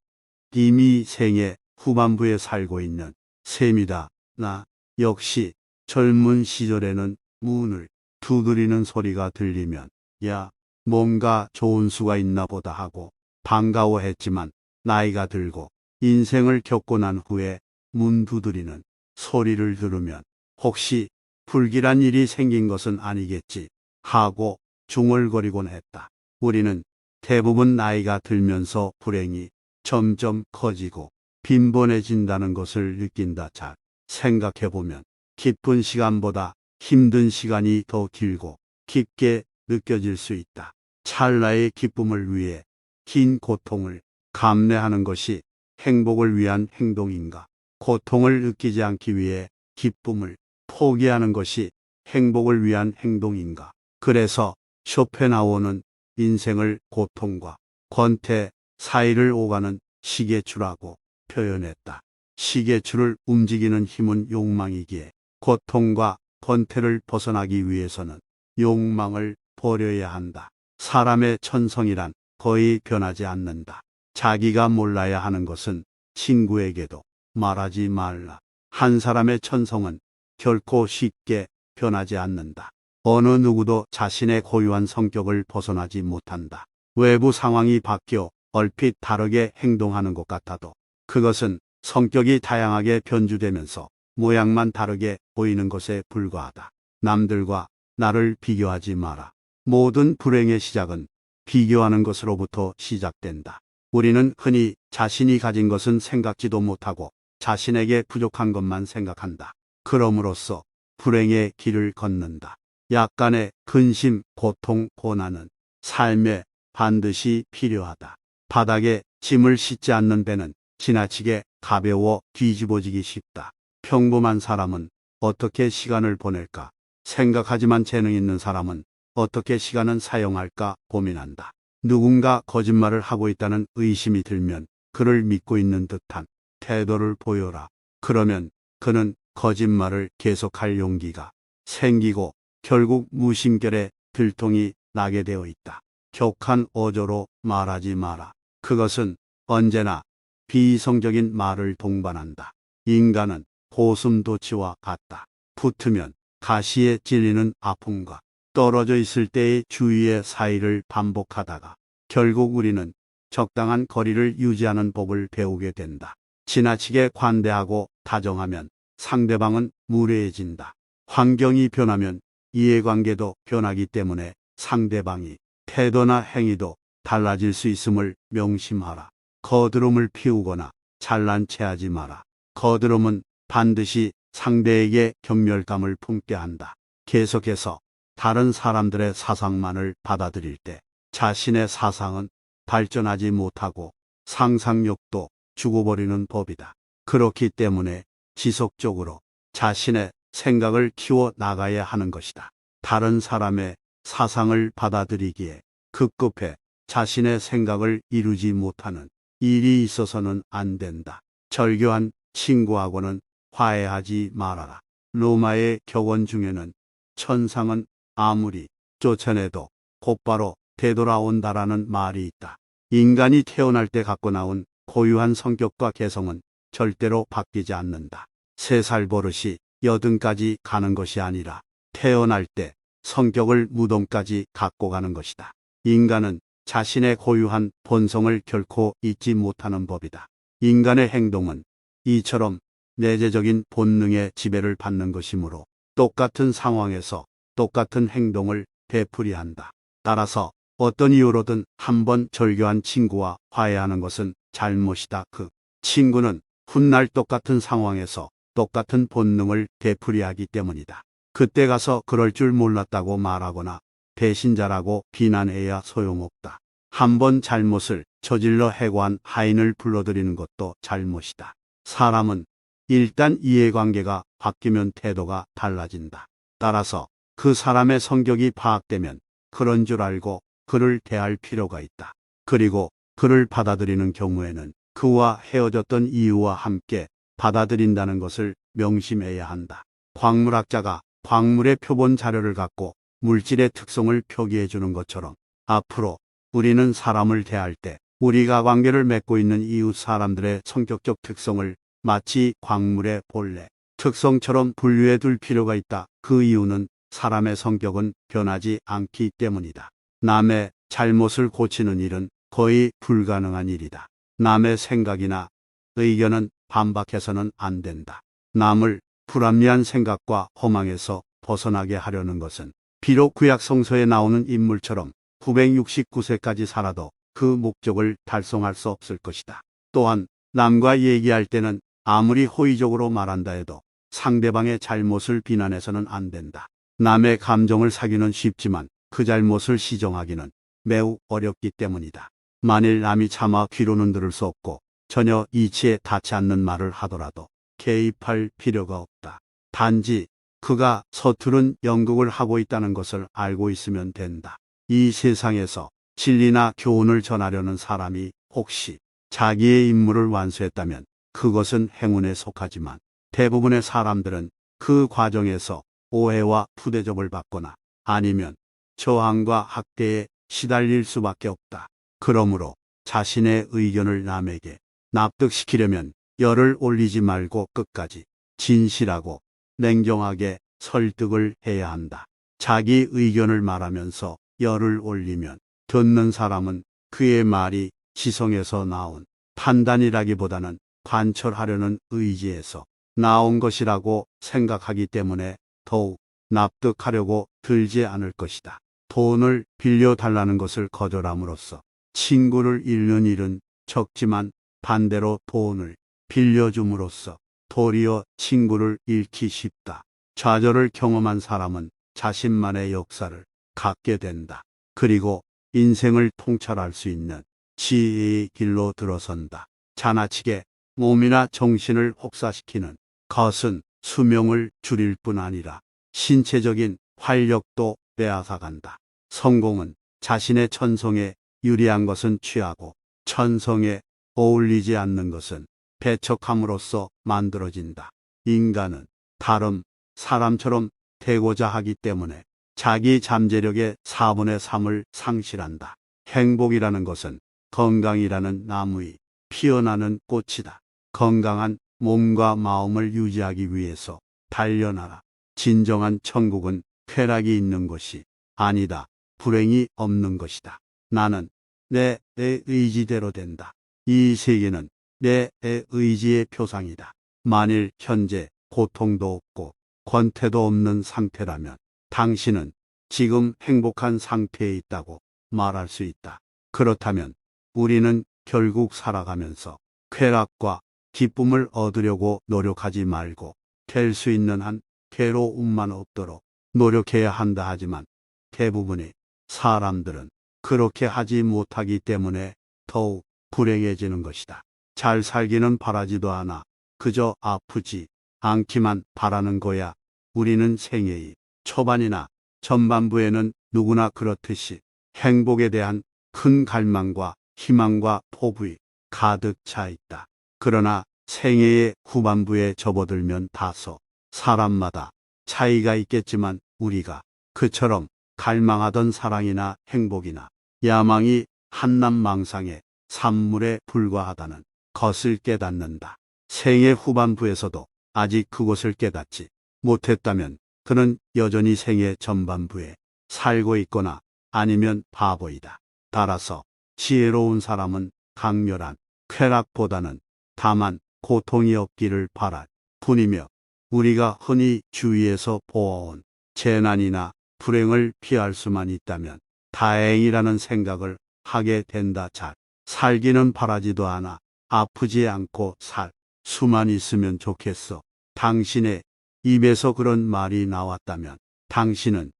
이미 생의 후반부에 살고 있는 셈이다. 나 역시 젊은 시절에는 문을 두드리는 소리가 들리면 야, 뭔가 좋은 수가 있나 보다 하고 반가워했지만 나이가 들고 인생을 겪고 난 후에 문 두드리는 소리를 들으면 혹시 불길한 일이 생긴 것은 아니겠지 하고 중얼거리곤 했다. 우리는 대부분 나이가 들면서 불행이 점점 커지고 빈번해진다는 것을 느낀다. 잘 생각해보면 기쁜 시간보다 힘든 시간이 더 길고 깊게 느껴질 수 있다. 찰나의 기쁨을 위해 긴 고통을 감내하는 것이 행복을 위한 행동인가? 고통을 느끼지 않기 위해 기쁨을 포기하는 것이 행복을 위한 행동인가? 그래서 쇼펜하우어는 인생을 고통과 권태 사이를 오가는 시계추라고 표현했다. 시계추를 움직이는 힘은 욕망이기에 고통과 권태를 벗어나기 위해서는 욕망을 버려야 한다. 사람의 천성이란 거의 변하지 않는다. 자기가 몰라야 하는 것은 친구에게도 말하지 말라. 한 사람의 천성은 결코 쉽게 변하지 않는다. 어느 누구도 자신의 고유한 성격을 벗어나지 못한다. 외부 상황이 바뀌어 얼핏 다르게 행동하는 것 같아도 그것은 성격이 다양하게 변주되면서 모양만 다르게 보이는 것에 불과하다. 남들과 나를 비교하지 마라. 모든 불행의 시작은 비교하는 것으로부터 시작된다. 우리는 흔히 자신이 가진 것은 생각지도 못하고 자신에게 부족한 것만 생각한다. 그럼으로써 불행의 길을 걷는다. 약간의 근심, 고통, 고난은 삶에 반드시 필요하다. 바닥에 짐을 싣지 않는 배는 지나치게 가벼워 뒤집어지기 쉽다. 평범한 사람은 어떻게 시간을 보낼까 생각하지만 재능 있는 사람은 어떻게 시간을 사용할까 고민한다. 누군가 거짓말을 하고 있다는 의심이 들면 그를 믿고 있는 듯한 태도를 보여라. 그러면 그는 거짓말을 계속할 용기가 생기고 결국 무심결에 들통이 나게 되어 있다. 격한 어조로 말하지 마라. 그것은 언제나 비이성적인 말을 동반한다. 인간은 고슴도치와 같다. 붙으면 가시에 찔리는 아픔과 떨어져 있을 때의 주의의 사이를 반복하다가 결국 우리는 적당한 거리를 유지하는 법을 배우게 된다. 지나치게 관대하고 다정하면 상대방은 무례해진다. 환경이 변하면 이해관계도 변하기 때문에 상대방이 태도나 행위도 달라질 수 있음을 명심하라. 거드름을 피우거나 잘난 체하지 마라. 거드름은 반드시 상대에게 경멸감을 품게 한다. 계속해서 다른 사람들의 사상만을 받아들일 때 자신의 사상은 발전하지 못하고 상상력도 죽어버리는 법이다. 그렇기 때문에 지속적으로 자신의 생각을 키워 나가야 하는 것이다. 다른 사람의 사상을 받아들이기에 급급해 자신의 생각을 이루지 못하는 일이 있어서는 안 된다. 절교한 친구하고는 화해하지 말아라. 로마의 격언 중에는 천상은 아무리 쫓아내도 곧바로 되돌아온다라는 말이 있다. 인간이 태어날 때 갖고 나온 고유한 성격과 개성은 절대로 바뀌지 않는다. 3살 버릇이 80까지 가는 것이 아니라 태어날 때 성격을 무덤까지 갖고 가는 것이다. 인간은 자신의 고유한 본성을 결코 잊지 못하는 법이다. 인간의 행동은 이처럼 내재적인 본능의 지배를 받는 것이므로 똑같은 상황에서 똑같은 행동을 되풀이한다. 따라서 어떤 이유로든 한번 절교한 친구와 화해하는 것은 잘못이다. 그 친구는 훗날 똑같은 상황에서 똑같은 본능을 되풀이하기 때문이다. 그때 가서 그럴 줄 몰랐다고 말하거나 배신자라고 비난해야 소용없다. 한번 잘못을 저질러 해고한 하인을 불러들이는 것도 잘못이다. 사람은 일단 이해관계가 바뀌면 태도가 달라진다. 따라서 그 사람의 성격이 파악되면 그런 줄 알고 그를 대할 필요가 있다. 그리고 그를 받아들이는 경우에는 그와 헤어졌던 이유와 함께 받아들인다는 것을 명심해야 한다. 광물학자가 광물의 표본 자료를 갖고 물질의 특성을 표기해 주는 것처럼 앞으로 우리는 사람을 대할 때 우리가 관계를 맺고 있는 이웃 사람들의 성격적 특성을 마치 광물의 본래 특성처럼 분류해 둘 필요가 있다. 그 이유는 사람의 성격은 변하지 않기 때문이다. 남의 잘못을 고치는 일은 거의 불가능한 일이다. 남의 생각이나 의견은 반박해서는 안 된다. 남을 불합리한 생각과 허망에서 벗어나게 하려는 것은 비록 구약 성서에 나오는 인물처럼 969세까지 살아도 그 목적을 달성할 수 없을 것이다. 또한 남과 얘기할 때는 아무리 호의적으로 말한다 해도 상대방의 잘못을 비난해서는 안 된다. 남의 감정을 사기는 쉽지만 그 잘못을 시정하기는 매우 어렵기 때문이다. 만일 남이 차마 귀로는 들을 수 없고 전혀 이치에 닿지 않는 말을 하더라도 개입할 필요가 없다. 단지 그가 서투른 연극을 하고 있다는 것을 알고 있으면 된다. 이 세상에서 진리나 교훈을 전하려는 사람이 혹시 자기의 임무를 완수했다면 그것은 행운에 속하지만 대부분의 사람들은 그 과정에서 오해와 푸대접을 받거나 아니면 저항과 학대에 시달릴 수밖에 없다. 그러므로 자신의 의견을 남에게 납득시키려면 열을 올리지 말고 끝까지 진실하고 냉정하게 설득을 해야 한다. 자기 의견을 말하면서 열을 올리면 듣는 사람은 그의 말이 지성에서 나온 판단이라기보다는 관철하려는 의지에서 나온 것이라고 생각하기 때문에 더욱 납득하려고 들지 않을 것이다. 돈을 빌려달라는 것을 거절함으로써 친구를 잃는 일은 적지만 반대로 돈을 빌려줌으로써 도리어 친구를 잃기 쉽다. 좌절을 경험한 사람은 자신만의 역사를 갖게 된다. 그리고 인생을 통찰할 수 있는 지혜의 길로 들어선다. 자나치게 몸이나 정신을 혹사시키는 것은 수명을 줄일 뿐 아니라 신체적인 활력도 빼앗아간다. 성공은 자신의 천성에 유리한 것은 취하고 천성에 어울리지 않는 것은 배척함으로써 만들어진다. 인간은 다른 사람처럼 되고자 하기 때문에 자기 잠재력의 4분의 3을 상실한다. 행복이라는 것은 건강이라는 나무의 피어나는 꽃이다. 건강한 몸과 마음을 유지하기 위해서 단련하라. 진정한 천국은 쾌락이 있는 것이 아니다. 불행이 없는 것이다. 나는 내 의지대로 된다. 이 세계는 내 의지의 표상이다. 만일 현재 고통도 없고 권태도 없는 상태라면 당신은 지금 행복한 상태에 있다고 말할 수 있다. 그렇다면 우리는 결국 살아가면서 쾌락과 기쁨을 얻으려고 노력하지 말고 될 수 있는 한 괴로움만 없도록 노력해야 한다. 하지만 대부분의 사람들은 그렇게 하지 못하기 때문에 더욱 불행해지는 것이다. 잘 살기는 바라지도 않아 그저 아프지 않기만 바라는 거야. 우리는 생애의 초반이나 전반부에는 누구나 그렇듯이 행복에 대한 큰 갈망과 희망과 포부에 가득 차 있다. 그러나 생애의 후반부에 접어들면 다소 사람마다 차이가 있겠지만 우리가 그처럼 갈망하던 사랑이나 행복이나 야망이 한낱망상의 산물에 불과하다는 것을 깨닫는다. 생애 후반부에서도 아직 그것을 깨닫지 못했다면 그는 여전히 생애 전반부에 살고 있거나 아니면 바보이다. 따라서 지혜로운 사람은 강렬한 쾌락보다는 다만 고통이 없기를 바랄 뿐이며 우리가 흔히 주위에서 보아온 재난이나 불행을 피할 수만 있다면 다행이라는 생각을 하게 된다. 잘 살기는 바라지도 않아 아프지 않고 살 수만 있으면 좋겠어. 당신의 입에서 그런 말이 나왔다면 당신은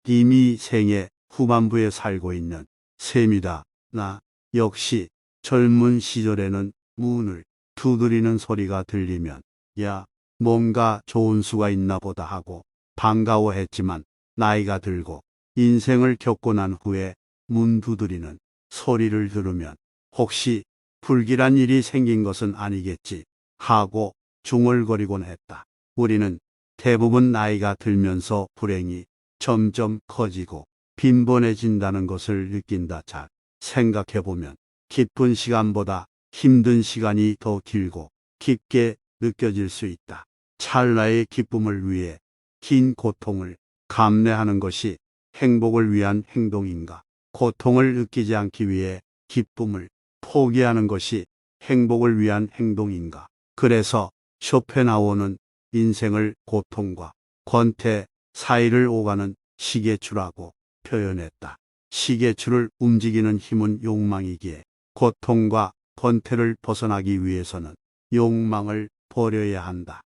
이미 생애 후반부에 살고 있는 셈이다. 나 역시 젊은 시절에는 문을 두드리는 소리가 들리면 야, 뭔가 좋은 수가 있나 보다 하고 반가워했지만 나이가 들고 인생을 겪고 난 후에 문 두드리는 소리를 들으면 혹시 불길한 일이 생긴 것은 아니겠지 하고 중얼거리곤 했다. 우리는 대부분 나이가 들면서 불행이 점점 커지고 빈번해진다는 것을 느낀다. 잘 생각해보면 기쁜 시간보다 힘든 시간이 더 길고 깊게 느껴질 수 있다. 찰나의 기쁨을 위해 긴 고통을 감내하는 것이 행복을 위한 행동인가? 고통을 느끼지 않기 위해 기쁨을 포기하는 것이 행복을 위한 행동인가? 그래서 쇼펜하우어는 인생을 고통과 권태 사이를 오가는 시계추라고 표현했다. 시계추를 움직이는 힘은 욕망이기에 고통과 권태를 벗어나기 위해서는 욕망을 버려야 한다.